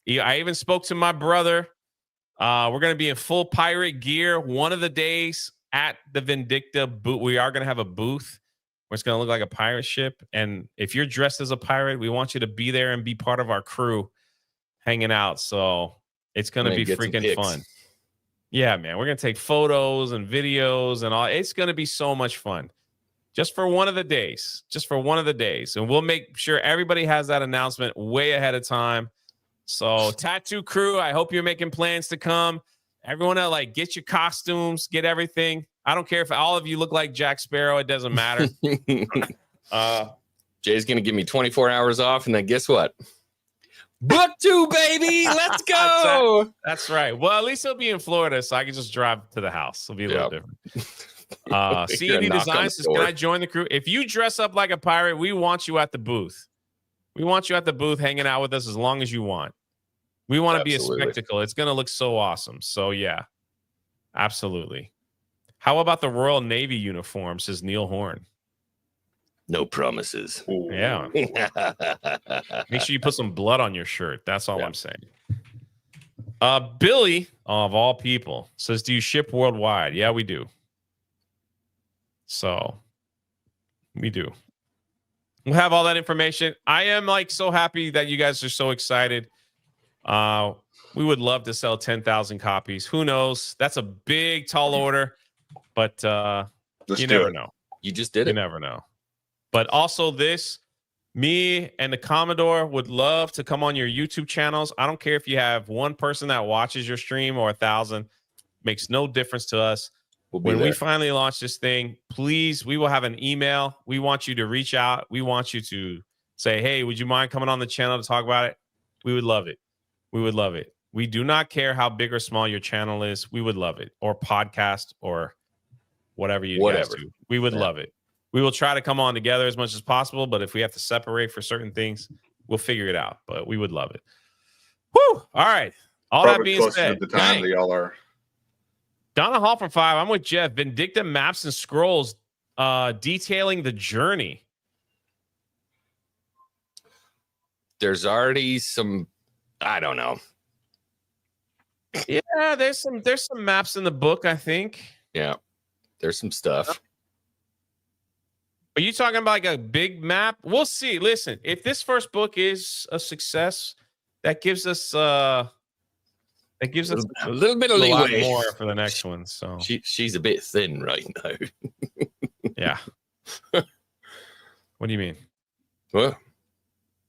even spoke to my brother. We're going to be in full pirate gear one of the days at the Vindicta booth. We are going to have a booth where it's going to look like a pirate ship. And if you're dressed as a pirate, we want you to be there and be part of our crew hanging out. So it's going to be freaking fun. Yeah, man. We're going to take photos and videos and all. It's going to be so much fun. Just for one of the days. And we'll make sure everybody has that announcement way ahead of time. So Tattoo Crew, I hope you're making plans to come. Everyone else, like, get your costumes, get everything. I don't care if all of you look like Jack Sparrow. It doesn't matter. Jay's going to give me 24 hours off, and then guess what? Book 2, baby. Let's go. That's right. Well, at least he'll be in Florida, so I can just drive to the house. It'll be a little different. CED Designs says, can I join the crew? If you dress up like a pirate, we want you at the booth. We want you at the booth hanging out with us as long as you want. We want to be a spectacle. It's going to look so awesome. So, yeah, absolutely. How about the Royal Navy uniform, says Neil Horn. No promises. Yeah. Make sure you put some blood on your shirt. That's all I'm saying. Billy, of all people, says, do you ship worldwide? Yeah, we do. So we do. We'll have all that information. I am like so happy that you guys are so excited. We would love to sell 10,000 copies. Who knows? That's a big, tall order, but you never know. You just did it. You never know. But also this, me and the Commodore would love to come on your YouTube channels. I don't care if you have one person that watches your stream or 1,000. Makes no difference to us. When we finally launch this thing, please, we will have an email. We want you to reach out. We want you to say, hey, would you mind coming on the channel to talk about it? We would love it. We would love it. We do not care how big or small your channel is. We would love it. Or podcast or whatever you guys do. We would love it. We will try to come on together as much as possible, but if we have to separate for certain things, we'll figure it out. But we would love it. Whew. All right. All that being said, the time that y'all are. Donna Hall from 5. I'm with Jeff. Vindicta maps and scrolls detailing the journey. There's already some, I don't know. Yeah, there's some maps in the book, I think. Yeah. There's some stuff. Are you talking about like a big map? We'll see. Listen, if this first book is a success, that gives us a little bit of leeway more for the next one. So she's a bit thin right now. Yeah. What do you mean? What?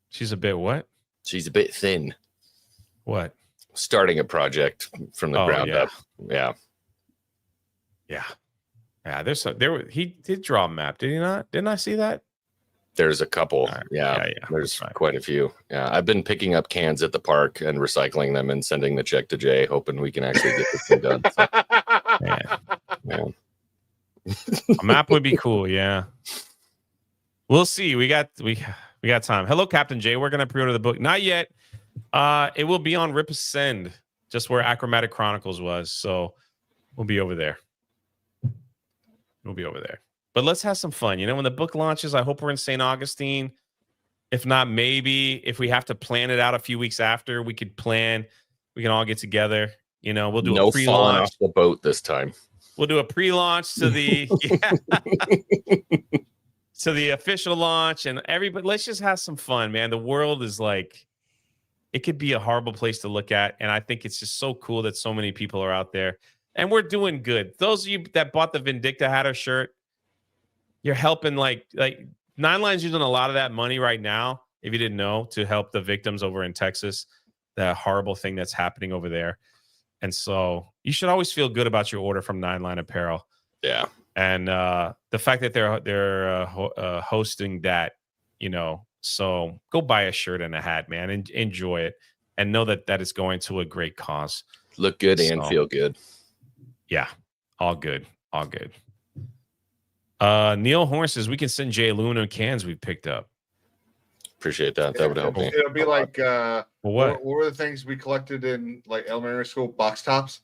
She's a bit what? She's a bit thin. What? Starting a project from the ground up. Yeah. Yeah. Yeah, he did draw a map, did he not? Didn't I see that? There's a couple. Right. Yeah. There's quite a few. Yeah. I've been picking up cans at the park and recycling them and sending the check to Jay, hoping we can actually get this thing done. So, yeah. A map would be cool, yeah. We'll see. We got time. Hello, Captain Jay. We're gonna pre-order the book. Not yet. It will be on Rip Ascend, just where Achromatic Chronicles was. So we'll be over there. We'll be over there. But let's have some fun. You know, when the book launches, I hope we're in St. Augustine. If not, maybe if we have to plan it out a few weeks after, we could plan. We can all get together. You know, we'll do a pre-launch. Falling off the boat this time. We'll do a pre-launch to the to the official launch, and everybody. Let's just have some fun, man. The world is like, it could be a horrible place to look at, and I think it's just so cool that so many people are out there. And we're doing good. Those of you that bought the Vindicta Hatter shirt, you're helping like Nine Line's using a lot of that money right now, if you didn't know, to help the victims over in Texas, the horrible thing that's happening over there. And so you should always feel good about your order from Nine Line Apparel. Yeah. And the fact that they're hosting that, you know, so go buy a shirt and a hat, man, and enjoy it, and know that that is going to a great cause. Look good and feel good. Yeah, all good. All good. Neil Horn says we can send Jay aluminum cans we picked up. Appreciate that. That would help me. It'll be like what were the things we collected in like elementary school? Box tops.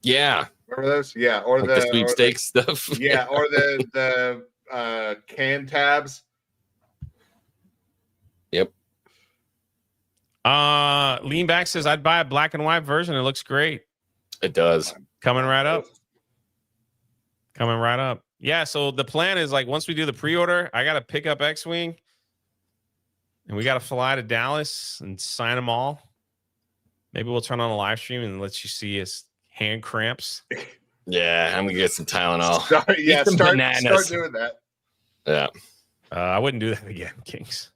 Yeah. Remember those? Yeah. Or like the sweepstakes stuff. Yeah. Or the can tabs. Yep. Leanback says I'd buy a black and white version. It looks great. It does. Coming right up. Coming right up. Yeah, so the plan is like once we do the pre-order, I got to pick up X-Wing and we got to fly to Dallas and sign them all. Maybe we'll turn on a live stream and let you see his hand cramps. Yeah, I'm going to get some Tylenol. Start doing that. Yeah. I wouldn't do that again, Kings.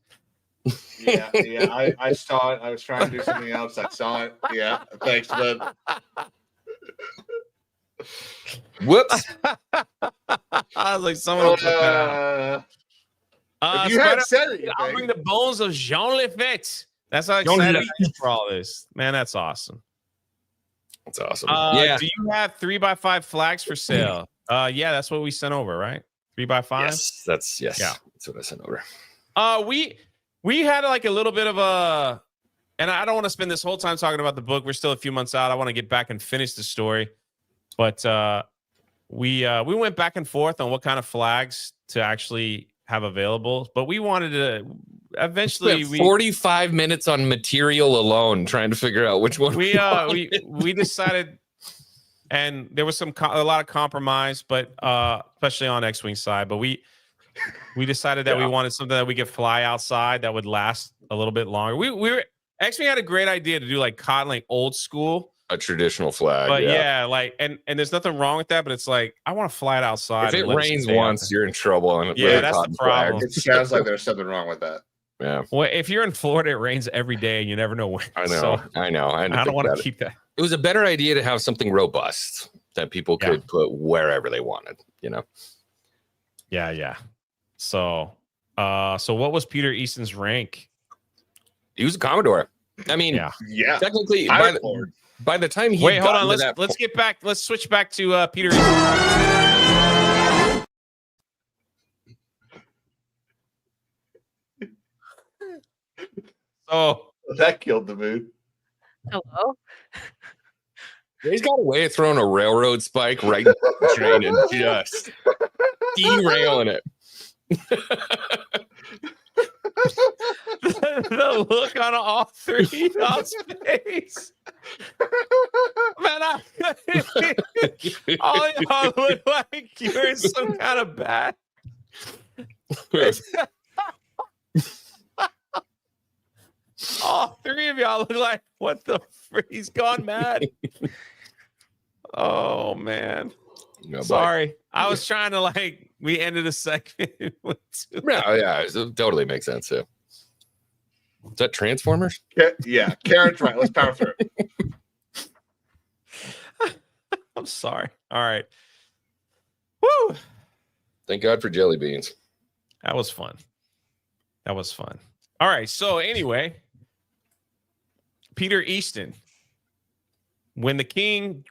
Yeah, I saw it. I was trying to do something else. I saw it. Yeah, thanks, bud. Whoops. I was like, someone will put that out. If you had said I'll bring anything, the bones of Jean Lefebvre. That's how excited I am for all this. Man, that's awesome. That's awesome. Do you have 3x5 flags for sale? Yeah, that's what we sent over, right? 3x5? Yes, that's what I sent over. We had like a little bit of a, and I don't want to spend this whole time talking about the book. We're still a few months out. I want to get back and finish the story. But we went back and forth on what kind of flags to actually have available. But we wanted to eventually 45 minutes on material alone trying to figure out which one we decided, and there was a lot of compromise, but especially on X-Wing side. But we decided that we wanted something that we could fly outside that would last a little bit longer. We were X-Wing had a great idea to do like cotton, like old school. A traditional flag, but like, and there's nothing wrong with that, but it's like I want to fly it outside. If it rains once, you're in trouble. That's the problem. It sounds like there's something wrong with that. Yeah. Well, if you're in Florida, it rains every day. You never know when. I know. I don't want to keep that. It was a better idea to have something robust that people could put wherever they wanted. Yeah. So what was Peter Easton's rank? He was a Commodore. I mean, technically, by the time he hold on, let's get back. Let's switch back to Peter Easton. So that killed the mood. Hello. He's got a way of throwing a railroad spike right in the train and just derailing it. The look on all three y'all's face. Man, all y'all look like you're in some kind of bad. All three of y'all look like, what the frick? He's gone mad. Oh, man. No, sorry. I was trying to we ended a segment with it totally makes sense too. Is that Transformers? Yeah, Karen's right. Let's power through it. I'm sorry. All right. Woo! Thank God for jelly beans. That was fun. All right. So anyway, Peter Easton. When King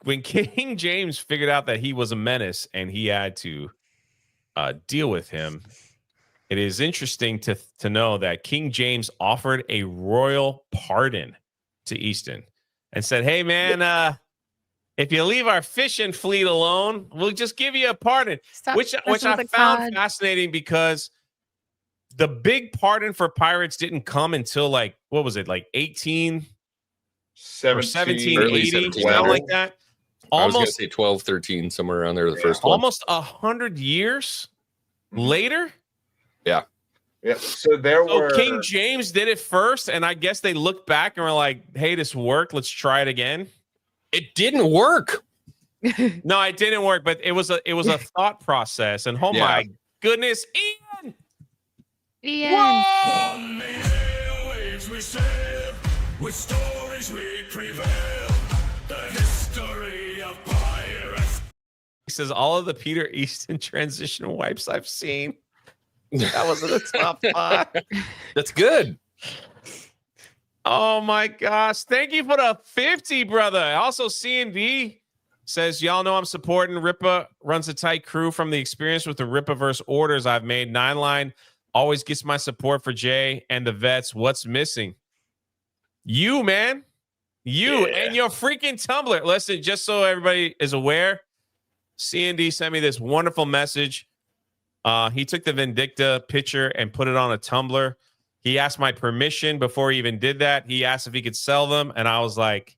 James figured out that he was a menace and he had to deal with him, it is interesting to know that King James offered a royal pardon to Easton and said, "Hey, man, if you leave our fishing fleet alone, we'll just give you a pardon." Which I found fascinating because the big pardon for pirates didn't come until what was it, 18? 1780, something like that. I was going to say 12, 13, somewhere around there. The first one. Almost 100 years later. Yeah. Yeah. So King James did it first, and I guess they looked back and were like, "Hey, this worked. Let's try it again." It didn't work. No, it didn't work, but it was a thought process. And my goodness, Ian. On the airwaves we sail, with stories we prevail. The history of pirates. He says all of the Peter Easton transition wipes I've seen. That was in the top 5. That's good. Oh my gosh. Thank you for the 50, brother. Also, C&D says, y'all know I'm supporting Rippa, runs a tight crew from the experience with the Rippaverse orders I've made. 9line always gets my support for Jay and the vets. What's missing? You, man. You and your freaking Tumblr. Listen, just so everybody is aware, C&D sent me this wonderful message. He took the Vindicta picture and put it on a Tumblr. He asked my permission before he even did that. He asked if he could sell them. And I was like,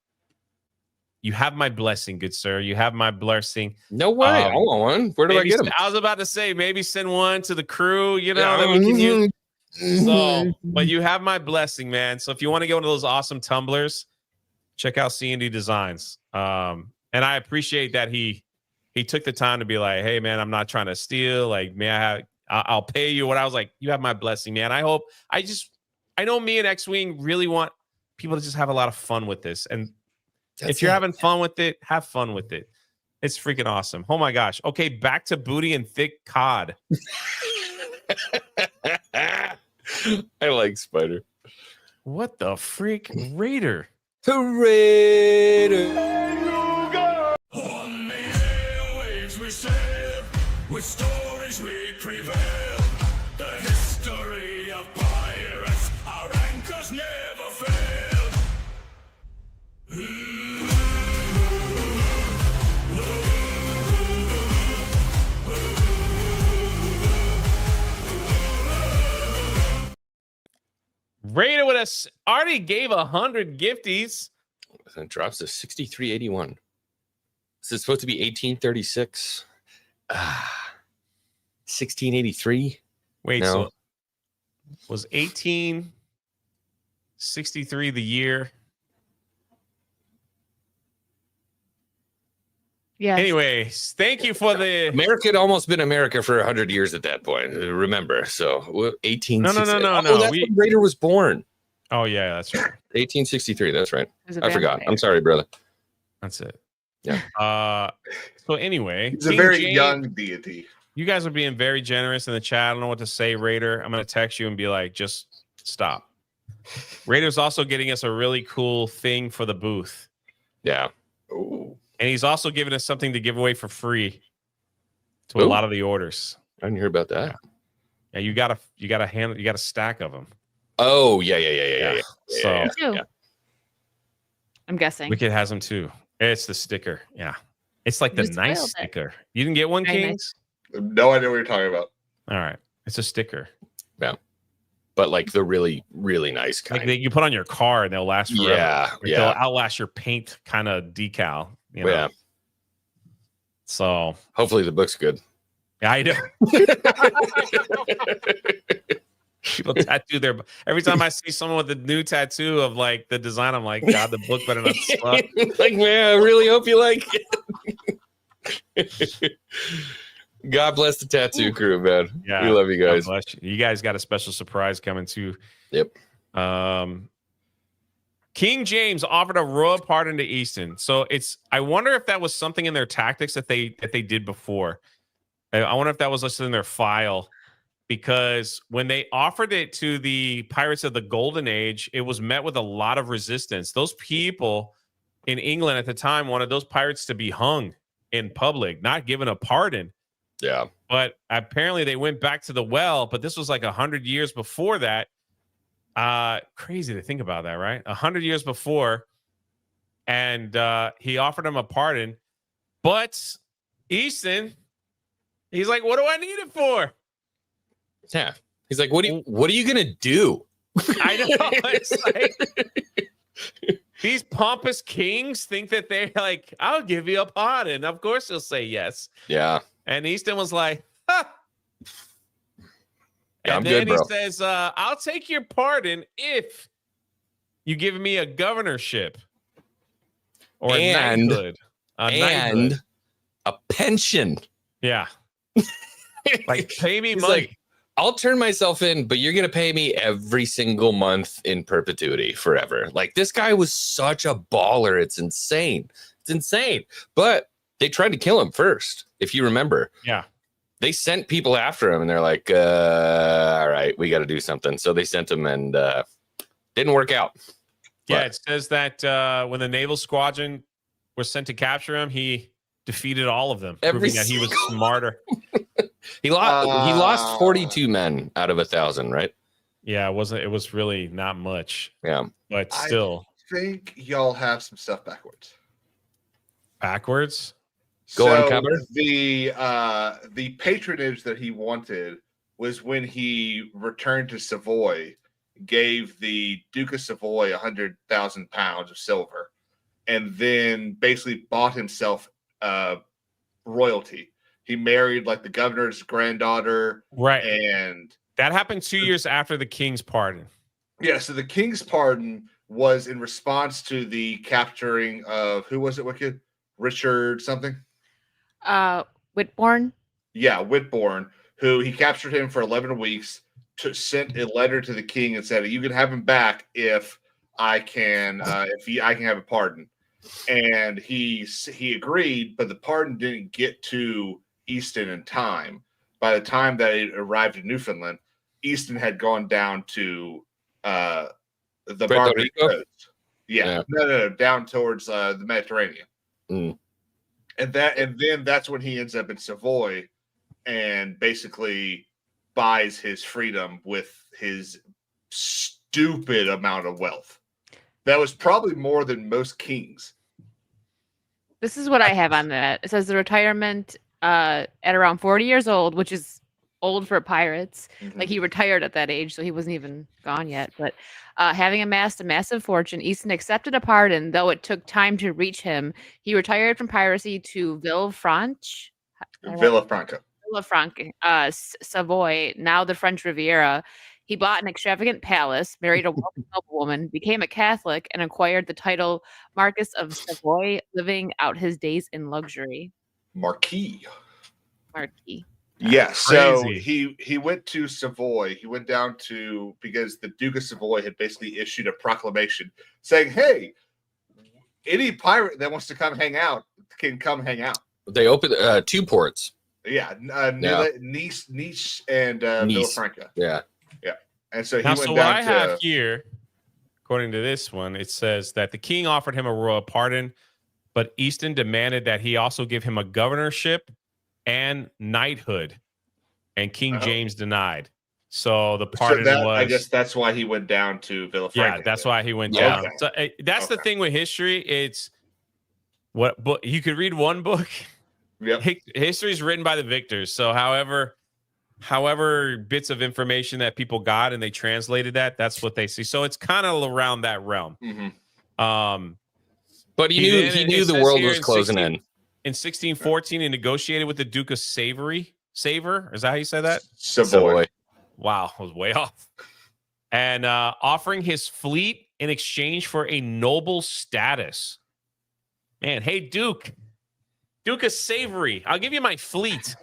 you have my blessing, good sir. You have my blessing. No way. I want one. Where do I get them? I was about to say, maybe send one to the crew, that we can use. So, but you have my blessing, man. So if you want to get one of those awesome Tumblrs, check out C&D Designs. And I appreciate that he took the time to be like, hey, man, I'm not trying to steal. I'll pay you what I was like. You have my blessing, man. I know me and X-Wing really want people to just have a lot of fun with this. And If you're having fun with it, have fun with it. It's freaking awesome. Oh my gosh. Okay, back to booty and thick cod. I like Spider. What the freak? Raider. Raider. On the airwaves we sail, with stories we prevail. The history of pirates, our anchors never fail. Raider with us already gave 100 gifties. And it drops to 63.81. This is supposed to be 1836. 1683. Wait, No. so was 1863 the year? Yeah. Anyways, thank you for the America had almost been America for 100 years at that point. Remember, so 18. No. That's We- when Raider was born. Oh yeah, that's right. 1863. That's right. It was a I forgot. vampire. I'm sorry, brother. That's it. Yeah. So anyway, He's a King very James, young deity. you guys are being very generous in the chat. I don't know what to say, Raider. I'm gonna text you and be like, just stop. Raider's also getting us a really cool thing for the booth. Yeah. Ooh. And he's also giving us something to give away for free to a Ooh. lot of the orders. I didn't hear about that. Yeah, you got a stack of them. Oh, yeah. So Two. I'm guessing. Wicked has them too. It's the sticker. Yeah. It's like the You nice spoiled it. sticker. You didn't get one, Very Kings? No idea what you're talking about. All right. It's a sticker. But like the really, really nice kind. Like that you put on your car and they'll last forever. Yeah, Like, yeah. They'll outlast your paint kind of decal. You know? Yeah. So Hopefully the book's good. yeah, I know. People tattoo their every time I see someone with a new tattoo of like the design, I'm like, God, the book better not suck. Like, man, I really hope you like it. God bless the tattoo crew, man. Yeah, We love you God guys. bless you. You guys got a special surprise coming too. Yep. King James offered a royal pardon to Easton. So I wonder if that was something in their tactics that they did before. I wonder if that was listed in their file, because when they offered it to the pirates of the Golden Age, it was met with a lot of resistance. Those people in England at the time wanted those pirates to be hung in public, not given a pardon. Yeah. But apparently they went back to the well, but this was like 100 years before that. Crazy to think about that, right? 100 years before. And he offered him a pardon. But Easton, he's like, what do I need it for? Yeah. He's like, what are you gonna do? I know. It's like, these pompous kings think that they're like, I'll give you a pardon. Of course he'll say yes. Yeah. And Easton was like, ha. Yeah, And I'm then good, bro. he says, I'll take your pardon if you give me a governorship or a And- knighthood. A And knighthood. a pension. Yeah. Like, pay me He's money. like, I'll turn myself in, but you're going to pay me every single month in perpetuity forever. Like, this guy was such a baller. It's insane. It's insane. But they tried to kill him first, if you remember. Yeah. They sent people after him, and they're like, all right, we got to do something. So they sent him, and didn't work out. Yeah, But- it says that when the naval squadron was sent to capture him, he defeated all of them, Every proving that he was single- smarter. He lost 42 men out of 1,000, right? Yeah, it was really not much, Yeah. but still I think y'all have some stuff backwards. backwards. Go on, cover. The patronage that he wanted was when he returned to Savoy, gave the Duke of Savoy 100,000 pounds of silver, and then basically bought himself royalty. He married like the governor's granddaughter, Right. and That happened 2 years after the king's pardon. yeah. So the king's pardon was in response to the capturing of who was it? Wicked Richard something. Whitborn. Yeah, Whitborn, who he captured him for 11 weeks, sent a letter to the king and said, "You can have him back if I can, I can have a pardon." and he agreed, but the pardon didn't get to Easton in time. By the time that it arrived in Newfoundland, Easton had gone down to the Barbary coast. Yeah. No, down towards the Mediterranean. Mm. And then that's when he ends up in Savoy and basically buys his freedom with his stupid amount of wealth. That was probably more than most kings. This is what I have on that. It says the retirement at around 40 years old, which is old for pirates. Mm-hmm. Like he retired at that age, so he wasn't even gone yet. But having amassed a massive fortune, Easton accepted a pardon, though it took time to reach him. He retired from piracy to Villefranche, Savoy, now the French Riviera. He bought an extravagant palace, married a wealthy noblewoman, became a Catholic, and acquired the title Marquis of Savoy, living out his days in luxury. Marquis. Marquis. Yeah, so he went to Savoy. He went down to, because the Duke of Savoy had basically issued a proclamation saying, hey, any pirate that wants to come hang out can come hang out. They opened 2 ports. Yeah, Nice and Villafranca. Yeah. And so he now, went so down what I have here, according to this one, it says that the king offered him a royal pardon, but Easton demanded that he also give him a governorship and knighthood, and King James denied. So the pardon was. I guess that's why he went down to Villafranca. Yeah, that's why he went down. Okay. So that's the thing with history. It's what book you could read one book. Yep. History is written by the victors. So however bits of information that people got and they translated that's what they see. So it's kind of around that realm. Mm-hmm. But he knew the world was closing in. In 1614, he negotiated with the Duke of Savor. Is that how you say that? Savoy. Wow, I was way off. And offering his fleet in exchange for a noble status. Man, hey, Duke of Savory, I'll give you my fleet.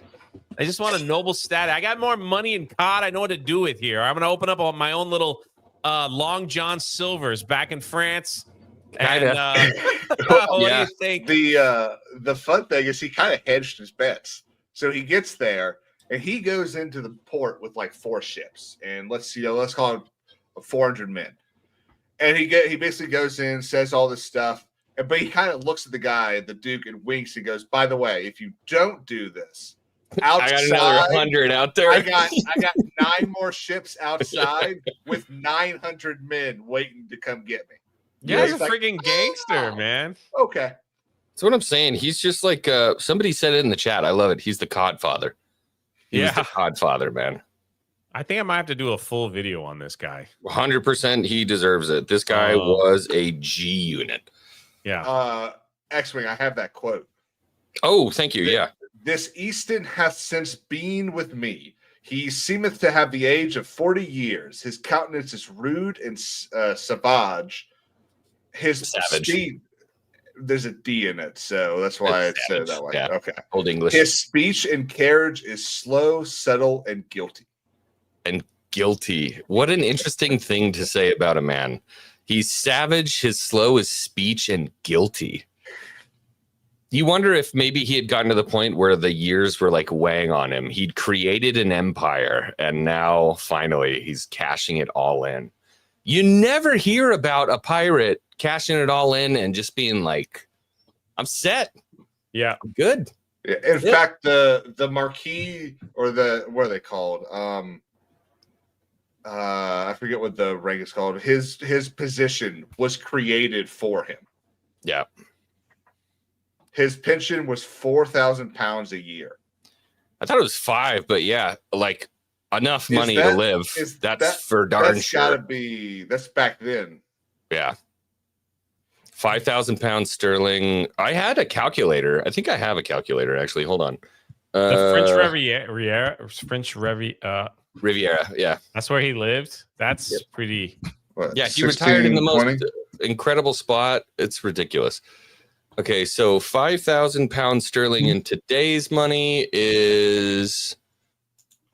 I just want a noble status. I got more money in COD. I know what to do with here. I'm going to open up my own little Long John Silvers back in France. And what do you think? The fun thing is he kind of hedged his bets. So he gets there and he goes into the port with like 4 ships, and let's call it 400 men. And he basically goes in, says all this stuff, but he kind of looks at the Duke, and winks and goes, "By the way, if you don't do this, outside, I got another 100 out there. I got 9 more ships outside with 900 men waiting to come get me." Yeah, he's a freaking gangster, man. Okay. That's what I'm saying. He's just like somebody said it in the chat. I love it. He's the Codfather. He's the Codfather, man. I think I might have to do a full video on this guy. 100%. He deserves it. This guy was a G unit. Yeah. X-Wing, I have that quote. Oh, thank you. Yeah. This Easton hath since been with me. He seemeth to have the age of 40 years. His countenance is rude and savage. His speed, there's a D in it, so that's why I said it that way. Yeah. Okay. Old English. His speech and carriage is slow, subtle, and guilty. And guilty. What an interesting thing to say about a man. He's savage, his slow, his speech, and guilty. You wonder if maybe he had gotten to the point where the years were like weighing on him. He'd created an empire, and now finally he's cashing it all in. You never hear about a pirate cashing it all in and just being like, I'm set. Yeah. I'm good. Yeah. In fact, the Marquis, or what are they called? I forget what the rank is called. His position was created for him. Yeah. His pension was £4,000 a year. I thought it was 5, but yeah, like enough money to live. That's for darn that's sure. Gotta be. That's back then. Yeah. £5,000 sterling. I had a calculator. I think I have a calculator actually. Hold on. The French Riviera. Yeah. That's where he lived. That's pretty. What, yeah, he retired in the most incredible spot. It's ridiculous. Okay, so £5,000 sterling in today's money is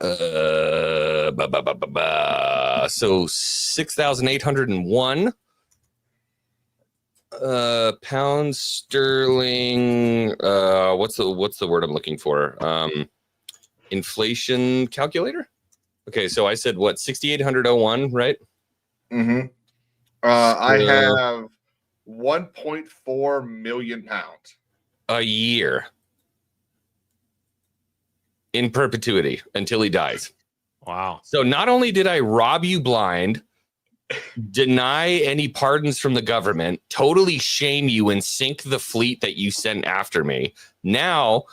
so 6,801. Pound sterling. What's the word I'm looking for? Inflation calculator. Okay, so I said what, 6,800.01, right? Mm-hmm. I have 1.4 million pounds a year in perpetuity until he dies. Wow. So not only did I rob you blind, deny any pardons from the government, totally shame you and sink the fleet that you sent after me, now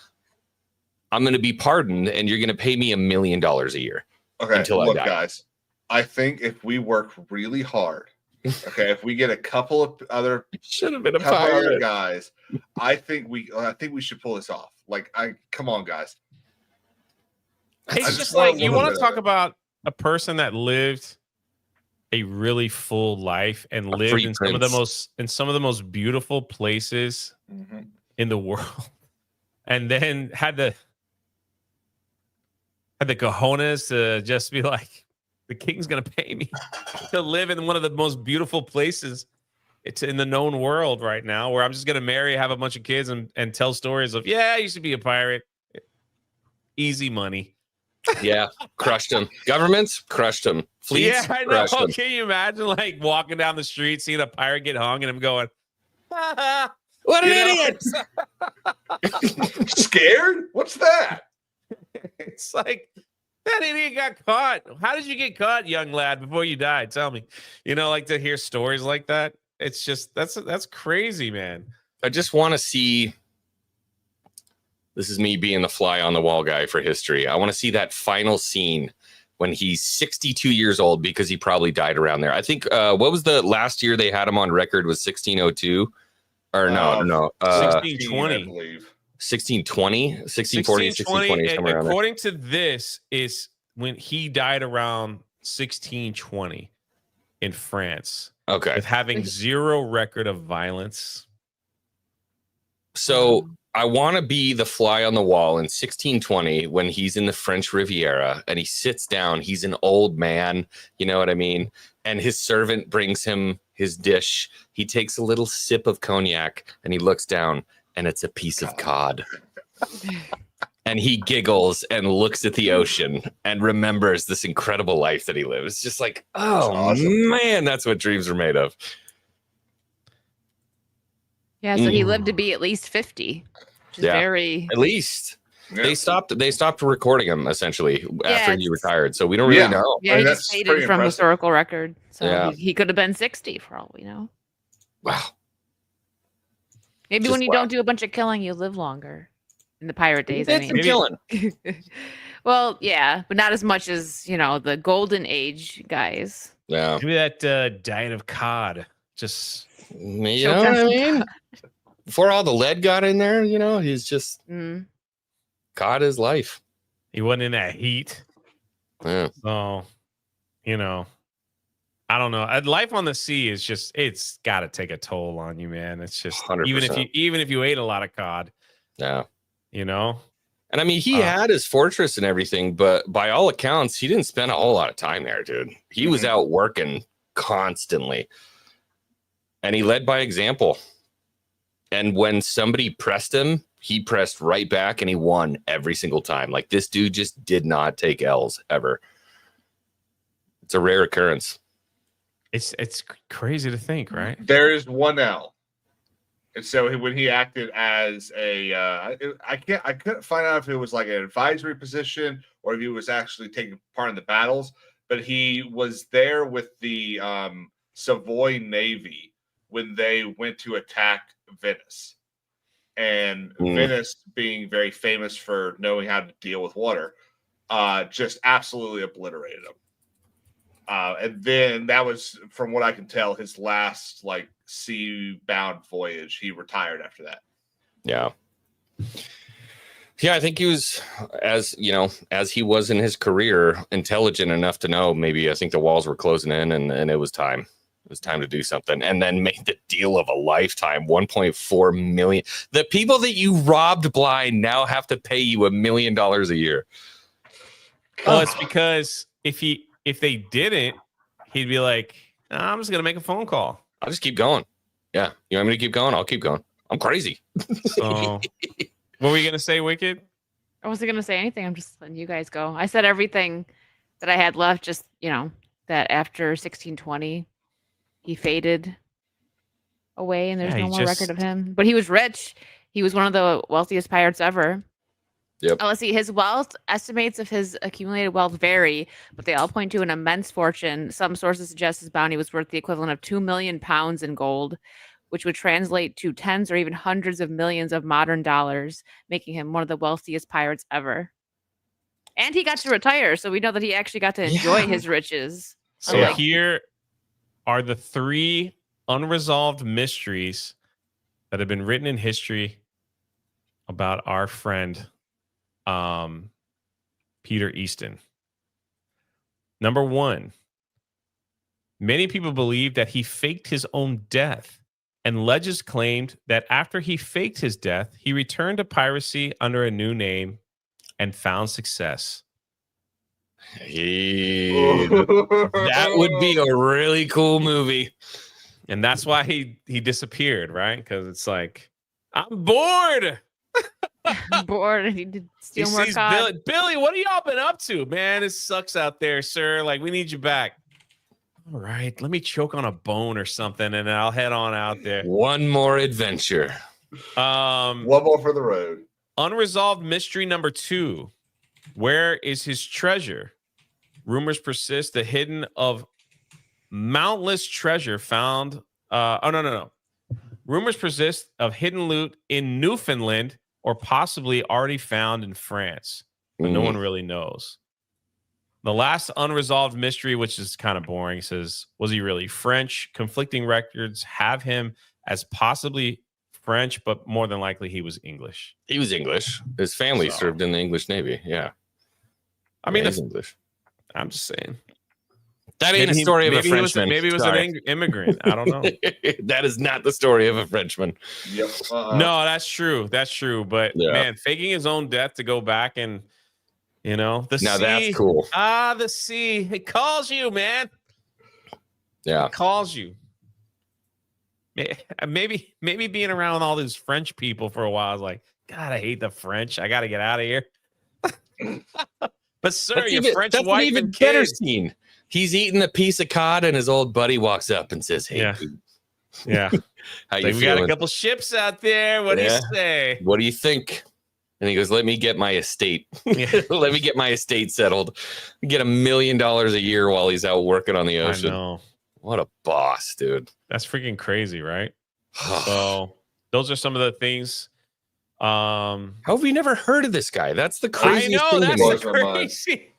I'm going to be pardoned and you're going to pay me $1 million a year. Okay, until look, I die. guys, I think if we work really hard, okay, if we get a couple of other should have been a couple pirate. other guys, I think we should pull this off. Like, come on, guys. It's just like, you want to talk about a person that lived a really full life and lived in some of the most beautiful places in the world, and then had the cojones to just be like, the king's gonna pay me to live in one of the most beautiful places it's in the known world right now, where I'm just gonna marry, have a bunch of kids, and tell stories of, yeah, I used to be a pirate. Easy money. Yeah, crushed him. Governments crushed him. Fleets, yeah, I know. crushed him. Can you imagine like walking down the street, seeing a pirate get hung, and him going, "What an idiot!" Scared? What's that? It's like, that idiot got caught. How did you get caught, young lad, before you died? Tell me. Like, to hear stories like that. It's just that's crazy, man. I just want to see. This is me being the fly on the wall guy for history. I want to see that final scene when he's 62 years old, because he probably died around there. I think what was the last year they had him on record was 1602 or no 1620, I believe. 1620, 1640, 1620. Somewhere around according to this, is when he died around 1620 in France. Okay, with having zero record of violence. So I want to be the fly on the wall in 1620 when he's in the French Riviera and he sits down. He's an old man, you know what I mean? And his servant brings him his dish. He takes a little sip of cognac and he looks down, and it's a piece of cod. And he giggles and looks at the ocean and remembers this incredible life that he lives. It's just like, oh, awesome. Man, that's what dreams are made of. Yeah, so he lived to be at least 50, which is very... At least. Yeah. They stopped recording him, essentially, after he retired. So we don't really know. Yeah, he just faded from historical record. So he could have been 60 for all we know. Wow. Maybe just when you don't do a bunch of killing, you live longer. In the pirate days, I mean. Killing. Well, yeah, but not as much as, the golden age guys. Yeah. Maybe that diet of cod just... You know what I mean? Before all the lead got in there, he's just caught his life. He wasn't in that heat. Yeah. So, I don't know. Life on the sea is just, it's got to take a toll on you, man. It's just 100%. even if you ate a lot of cod. Yeah. And I mean, he had his fortress and everything, but by all accounts, he didn't spend a whole lot of time there, dude. He was out working constantly. And he led by example. And when somebody pressed him, he pressed right back and he won every single time. Like, this dude just did not take L's ever. It's a rare occurrence. It's crazy to think, right? There is one L. And so when he acted as I couldn't find out if it was like an advisory position or if he was actually taking part in the battles, but he was there with the Savoy Navy when they went to attack Venice, and Venice, being very famous for knowing how to deal with water, just absolutely obliterated them. And then that was, from what I can tell, his last sea-bound voyage. He retired after that. Yeah. Yeah, I think he was, as he was in his career, intelligent enough to know maybe, I think the walls were closing in and it was time. It was time to do something, and then made the deal of a lifetime, 1.4 million. The people that you robbed blind now have to pay you $1 million a year. Well, it's because if they didn't, he'd be like, I'm just gonna make a phone call. I'll just keep going. Yeah. You want me to keep going? I'll keep going. I'm crazy. So, what were you gonna say, Wicked? I wasn't gonna say anything. I'm just letting you guys go. I said everything that I had left. Just that after 1620, he faded away, and there's Yeah, no he more record just of him. But he was rich. He was one of the wealthiest pirates ever. Yep. Let's see. His wealth estimates of his accumulated wealth vary, but they all point to an immense fortune. Some sources suggest his bounty was worth the equivalent of 2 million pounds in gold, which would translate to tens or even hundreds of millions of modern dollars, making him one of the wealthiest pirates ever. And he got to retire, so we know that he actually got to enjoy his riches. So Unlike- here are the 3 unresolved mysteries that have been written in history about our friend Peter Easton. Number 1, many people believe that he faked his own death, and legends claimed that after he faked his death, he returned to piracy under a new name and found success. That would be a really cool movie. And that's why he disappeared, right? Because it's like, I'm bored. bored. He did steal He more sees cod. Billy, what have y'all been up to? Man, it sucks out there, sir. Like, we need you back. All right, let me choke on a bone or something, and I'll head on out there. One more adventure. One more for the road. Unresolved mystery number 2. Where is his treasure? Rumors persist the hidden of mountless treasure found. No. Rumors persist of hidden loot in Newfoundland or possibly already found in France, but no one really knows. The last unresolved mystery, which is kind of boring, says, was he really French? Conflicting records have him as possibly French, but more than likely he was English. He was English. His family served in the English Navy. Yeah. I mean, he's English. I'm just saying. That ain't a story of a Frenchman. Maybe he was an immigrant. I don't know. That is not the story of a Frenchman. Yep. No, that's true. That's true. But man, faking his own death to go back and, the sea. Now that's cool. The sea. It calls you, man. Yeah. It calls you. Maybe being around all these French people for a while is like, God, I hate the French. I got to get out of here. But sir, That's your French that's wife an even and better kids. scene. He's eating a piece of cod, and his old buddy walks up and says, "Hey, dude, Yeah. how you We got a feeling? couple ships out there. What do you say? What do you think?" And he goes, "Let me get my estate. Let me get my estate settled. Get $1 million a year while he's out working on the ocean." I know. What a boss, dude. That's freaking crazy, right? So those are some of the things. How have we never heard of this guy? That's the craziest I know, thing. that's the crazy.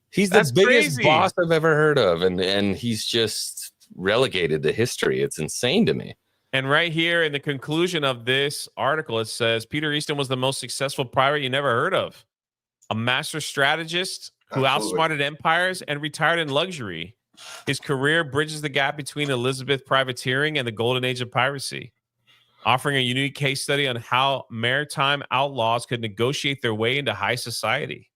He's the biggest boss I've ever heard of, and he's just relegated to history. It's insane to me. And right here in the conclusion of this article, it says Peter Easton was the most successful pirate you never heard of. A master strategist who outsmarted empires and retired in luxury. His career bridges the gap between Elizabeth privateering and the golden age of piracy, offering a unique case study on how maritime outlaws could negotiate their way into high society.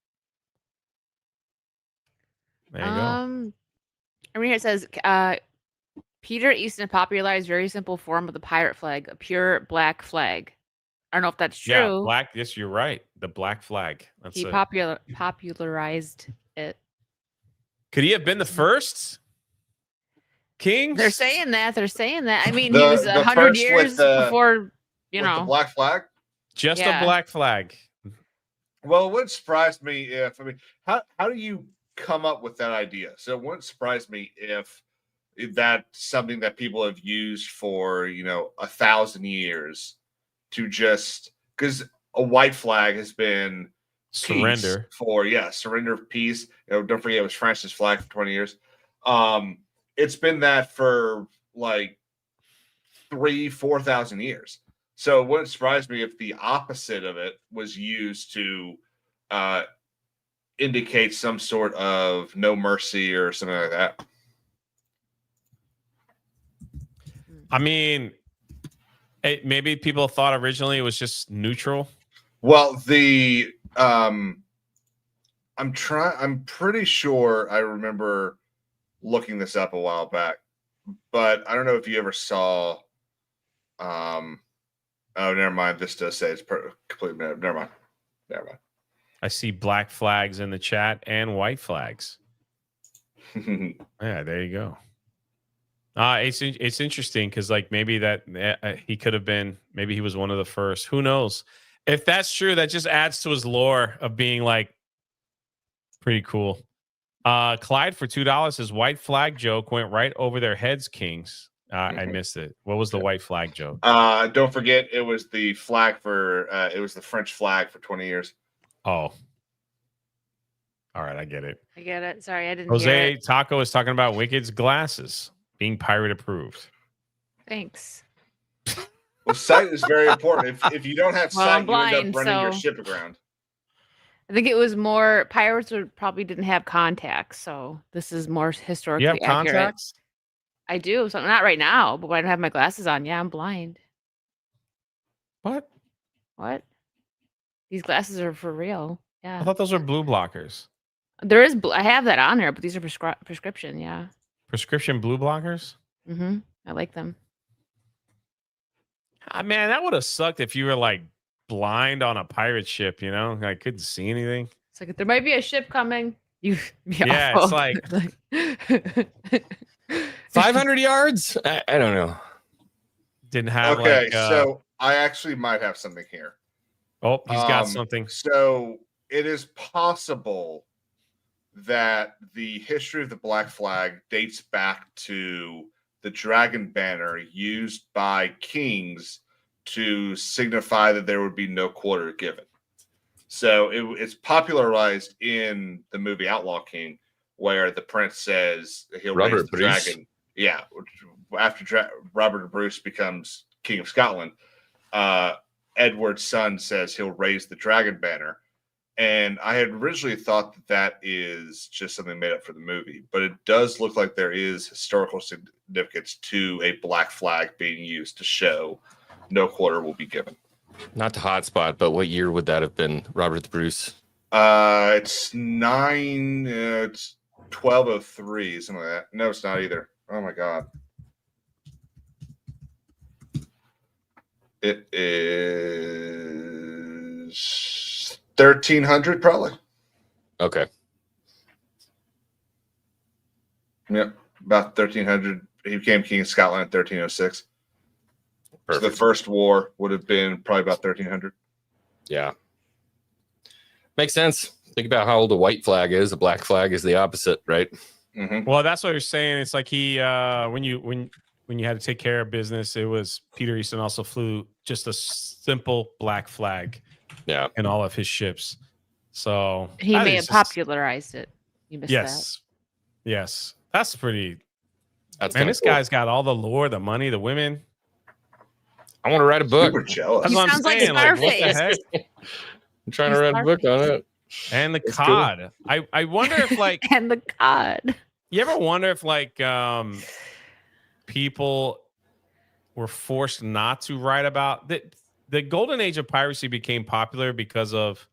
There you go. I mean, it says Peter Easton popularized very simple form of the pirate flag, a pure black flag. I don't know if that's true. Yeah, black. Yes, you're right. The black flag. That's He it. popularized it. Could he have been the first king? They're saying that. I mean, The- he was the 100 first years with the- before, With the black flag. Just Yeah. a black flag. Well, it wouldn't surprise me if how do you come up with that idea? So it wouldn't surprise me if that's something that people have used for 1,000 years to just because a white flag has been Surrender. peace for surrender of peace. Don't forget it was France's flag for 20 years. It's been that for like 3,000-4,000 years. So it wouldn't surprise me if the opposite of it was used to indicate some sort of no mercy or something like that. I mean, maybe people thought originally it was just neutral. Well, I'm pretty sure I remember looking this up a while back, but I don't know if you ever saw Oh, never mind. This does say it's completely. Never mind. I see black flags in the chat and white flags. Yeah, there you go. It's interesting because like maybe that he could have been, maybe he was one of the first. Who knows? If that's true, that just adds to his lore of being like pretty cool. Clyde for $2. His white flag joke went right over their heads, Kings. I missed it. What was the white flag joke? Don't forget, it was the flag for it was the French flag for 20 years. Oh, all right, I get it. I get it. Sorry, I didn't hear Jose it. Taco is talking about Wicked's glasses being pirate approved. Thanks. Well, sight is very important. If you don't have Well, sight, I'm blind, you end up running your so- ship aground. I think it was more pirates probably didn't have contacts, so this is more historically You have accurate. contacts? I do, so not right now, but when I don't have my glasses on, yeah, I'm blind. What? What? These glasses are for real. I Yeah, thought those were blue blockers. there is. I have that on there, but these are prescription. Yeah. Prescription blue blockers? Mm-hmm. I like them. Man, that would have sucked if you were like blind on a pirate ship, you know? I couldn't see anything. It's like there might be a ship coming. You. Yeah, it's like 500 yards? I don't know. didn't have Okay, like so I actually might have something here. oh, he's got something. So it is possible that the history of the Black Flag dates back to the dragon banner used by kings to signify that there would be no quarter given. So it's popularized in the movie Outlaw King, where the prince says he'll raise the dragon. Yeah, after Robert Bruce becomes king of Scotland, Edward's son says he'll raise the dragon banner. And I had originally thought that is just something made up for the movie, but it does look like there is historical significance to a black flag being used to show no quarter will be given. Not the hotspot, but what year would that have been, Robert the Bruce? It's 1203, something like that. No, it's not either. Oh my god. It is 1300 probably. Okay. Yep, about 1300. He became king of Scotland in 1306. So the first war would have been probably about 1300. Yeah. Makes sense. Think about how old a white flag is. A black flag is the opposite, right? Mm-hmm. Well, that's what you're saying. It's like he when you had to take care of business, it was Peter Easton also flew just a simple black flag. Yeah. In all of his ships. So He may have popularized it. You missed that. Yes. That's pretty. That's man, this cool. guy's got all the lore, the money, the women. I want to write a book. Super jealous. That's what I'm sounds like saying. Like, what the Scarface. heck? I'm trying to write a book on it. And the That's cod. I wonder if like And the cod. you ever wonder if like people were forced not to write about the golden age of piracy became popular because of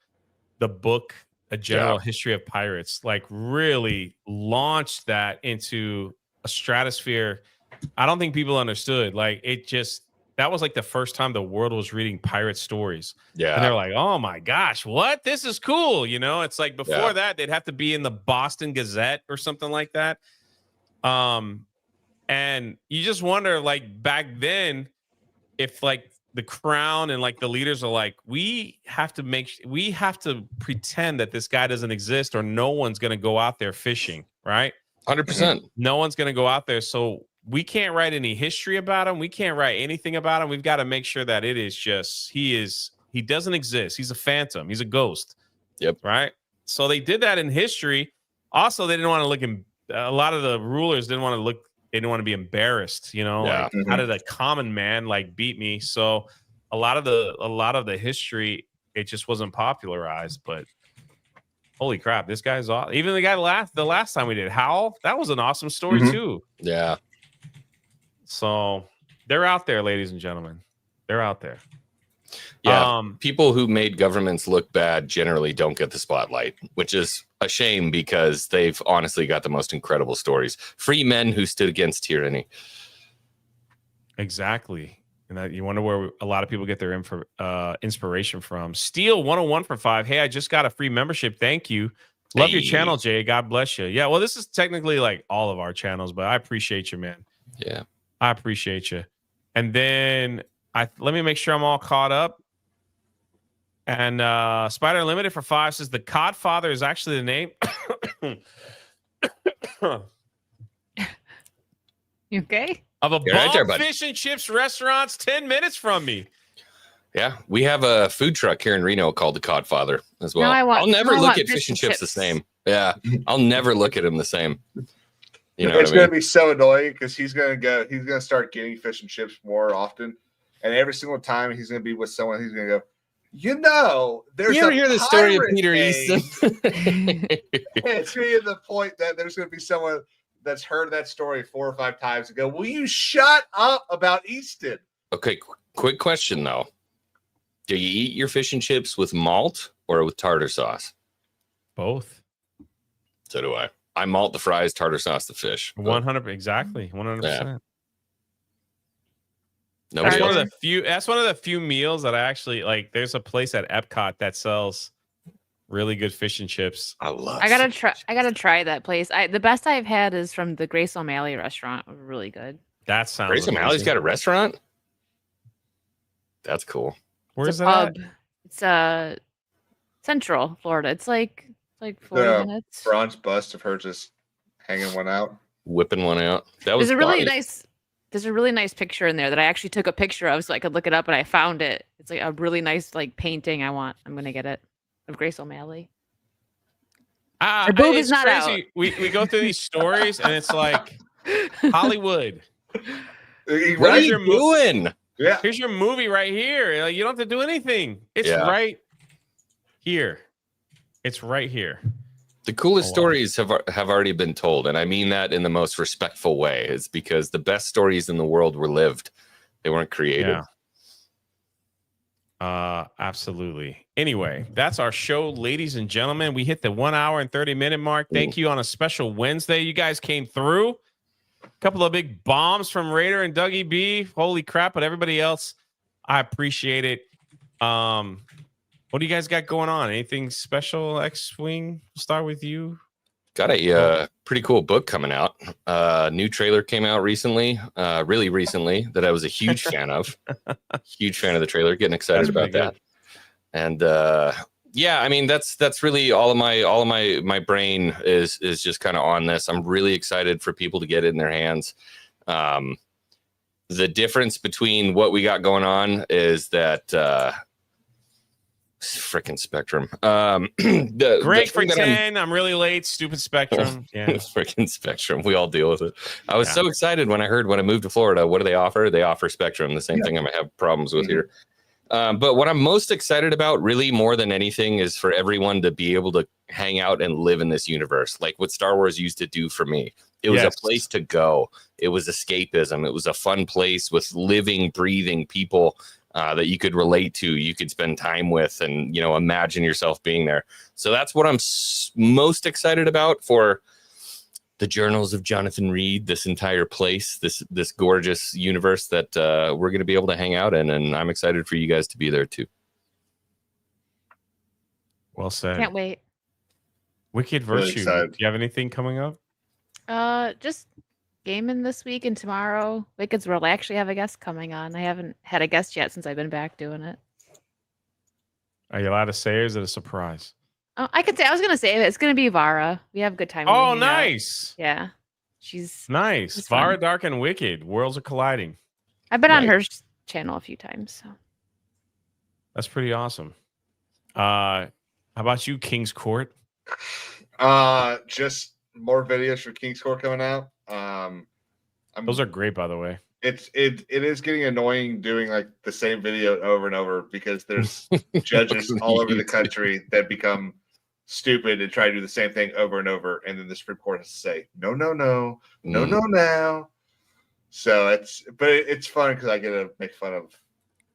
the book A General History of Pirates, like really launched that into a stratosphere. I don't think people understood. Like that was like the first time the world was reading pirate stories. Yeah. And they're like, oh my gosh, what? This is cool. You know, it's like before that, they'd have to be in the Boston Gazette or something like that. And you just wonder, like back then, if like the crown and like the leaders are like, we have to pretend that this guy doesn't exist or no one's going to go out there fishing, right? 100%. No one's going to go out there. So we can't write any history about him. We can't write anything about him. We've got to make sure that it is just, he doesn't exist. He's a phantom. He's a ghost. Yep. Right. So they did that in history. Also, they didn't want to look a lot of the rulers didn't want to look, they didn't want to be embarrassed, you know, like how did a common man like beat me? So a lot of the history, it just wasn't popularized, but holy crap, this guy's awesome. Even the guy the last time we did Howl, that was an awesome story too. Yeah. So they're out there, ladies and gentlemen. They're out there. Yeah. People who made governments look bad generally don't get the spotlight, which is a shame because they've honestly got the most incredible stories. Free men who stood against tyranny. Exactly. And that you wonder where a lot of people get their inspiration from. Steel 101 for 5. Hey, I just got a free membership. Thank you. Love your channel, Jay. God bless you. Yeah, well, this is technically like all of our channels, but I appreciate you, man. Yeah. I appreciate you. And then let me make sure I'm all caught up. And Spider Unlimited for 5 says the Codfather is actually the name. You okay? Of a You're right there, bomb buddy. fish and chips restaurants 10 minutes from me. Yeah, we have a food truck here in Reno called the Codfather as well. I'll never look at fish and chips the same. Yeah, I'll never look at them the same. You know, it's going to be so annoying because he's going to start getting fish and chips more often, and every single time he's going to be with someone, he's going to go, there's you ever hear the story of Peter Easton? It's going to the point that there's going to be someone that's heard that story 4 or 5 times and go, will you shut up about Easton? Okay, quick question though. Do you eat your fish and chips with malt or with tartar sauce? Both. So do I. I malt the fries, tartar sauce the fish. 100, exactly. 100%. Yeah. That's one of the few meals that I actually like. There's a place at Epcot that sells really good fish and chips. I gotta try that place. The best I've had is from the Grace O'Malley restaurant. Really good. That sounds Grace O'Malley's got a restaurant? That's cool. Where's that? Pub. It's Central Florida. It's like 40 minutes. Bronze bust of her just hanging one out. Whipping one out. That was There's a really nice picture in there that I actually took a picture of so I could look it up, and I found it. It's like a really nice painting. I'm gonna get it of Grace O'Malley. Her boob is not crazy. out. We go through these stories and it's like Hollywood. What are you doing? Yeah. Here's your movie right here. Like, you don't have to do anything. It's right here. It's right here. The coolest stories have already been told, and I mean that in the most respectful way. It's because the best stories in the world were lived; they weren't created. Absolutely. Anyway, that's our show, ladies and gentlemen. We hit the 1 hour and 30-minute mark. Thank you on a special Wednesday. You guys came through. A couple of big bombs from Raider and Dougie B. Holy crap! But everybody else, I appreciate it. What do you guys got going on? Anything special, X-Wing? We'll start with you. Got a pretty cool book coming out. New trailer came out recently, really recently, that I was a huge fan of. Huge fan of the trailer. Getting excited about that. And yeah, I mean that's really all of my brain is just kind of on this. I'm really excited for people to get it in their hands. The difference between what we got going on is that freaking Spectrum. Greg for 10. I'm really late. Stupid Spectrum. Yeah, freaking Spectrum. We all deal with it. I was so excited when I moved to Florida. What do they offer? They offer Spectrum. The same thing I'm gonna have problems with here. But what I'm most excited about, really more than anything, is for everyone to be able to hang out and live in this universe, like what Star Wars used to do for me. It was a place to go. It was escapism. It was a fun place with living, breathing people that you could relate to, you could spend time with, and imagine yourself being there. So that's what I'm most excited about for the Journals of Jonathan Reed, this entire place, this gorgeous universe that we're going to be able to hang out in, and I'm excited for you guys to be there too. Well said. Can't wait. Wicked Virtue. Do you have anything coming up? Just gaming this week and tomorrow. Wicked's World. I actually have a guest coming on. I haven't had a guest yet since I've been back doing it. Are you allowed to say, or is it a surprise? Oh, I could say. I was gonna say it. It's gonna be Vara. We have a good time. Oh, nice. Yeah, she's nice. She's Vara, fun. Dark and Wicked. Worlds are colliding. I've been on her channel a few times. So that's pretty awesome. How about you, King's Court? Just more videos for King's Court coming out. Those are great, by the way. It is getting annoying doing like the same video over and over because there's judges all over the country that become stupid and try to do the same thing over and over, and then the Supreme Court has to say no. So it's fun because I get to make fun of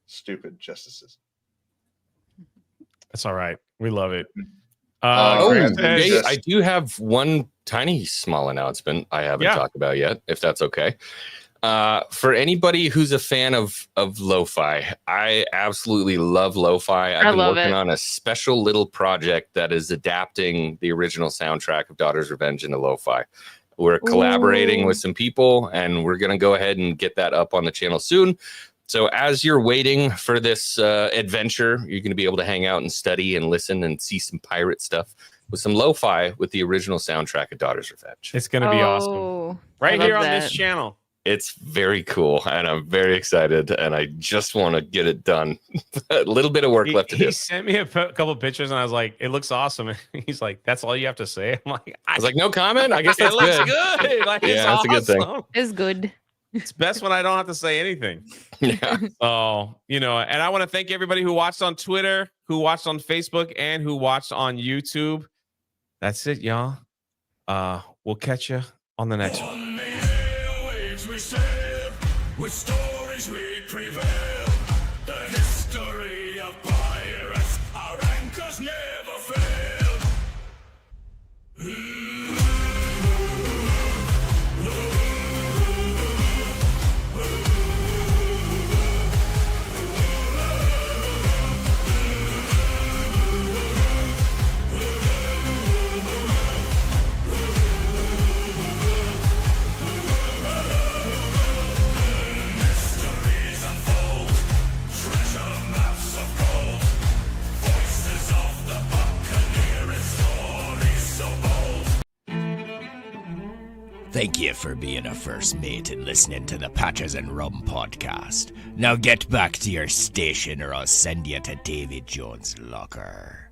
stupid justices. That's all right. We love it. I do have one tiny small announcement I haven't talked about yet, if that's okay. For anybody who's a fan of lo-fi, I absolutely love lo-fi. I've been working on a special little project that is adapting the original soundtrack of Daughter's Revenge into lo-fi. We're collaborating with some people, and we're going to go ahead and get that up on the channel soon. So as you're waiting for this adventure, you're going to be able to hang out and study and listen and see some pirate stuff with some lo-fi with the original soundtrack of Daughter's Revenge. It's going to be awesome. Right here on this channel. It's very cool, and I'm very excited, and I just want to get it done. A little bit of work left to do. He sent me a couple pictures, and I was like, it looks awesome. And he's like, that's all you have to say? I'm like, I was like, no comment? I guess that's good. Like, yeah, that's a good thing. It's good. It's best when I don't have to say anything. Yeah. So, and I want to thank everybody who watched on Twitter, who watched on Facebook, and who watched on YouTube. That's it, y'all. We'll catch you on the next one. We sail, with stories we prevail. The history of pirates, our anchors never fail. Thank you for being a first mate and listening to the Patches and Rum podcast. Now get back to your station or I'll send you to Davy Jones' locker.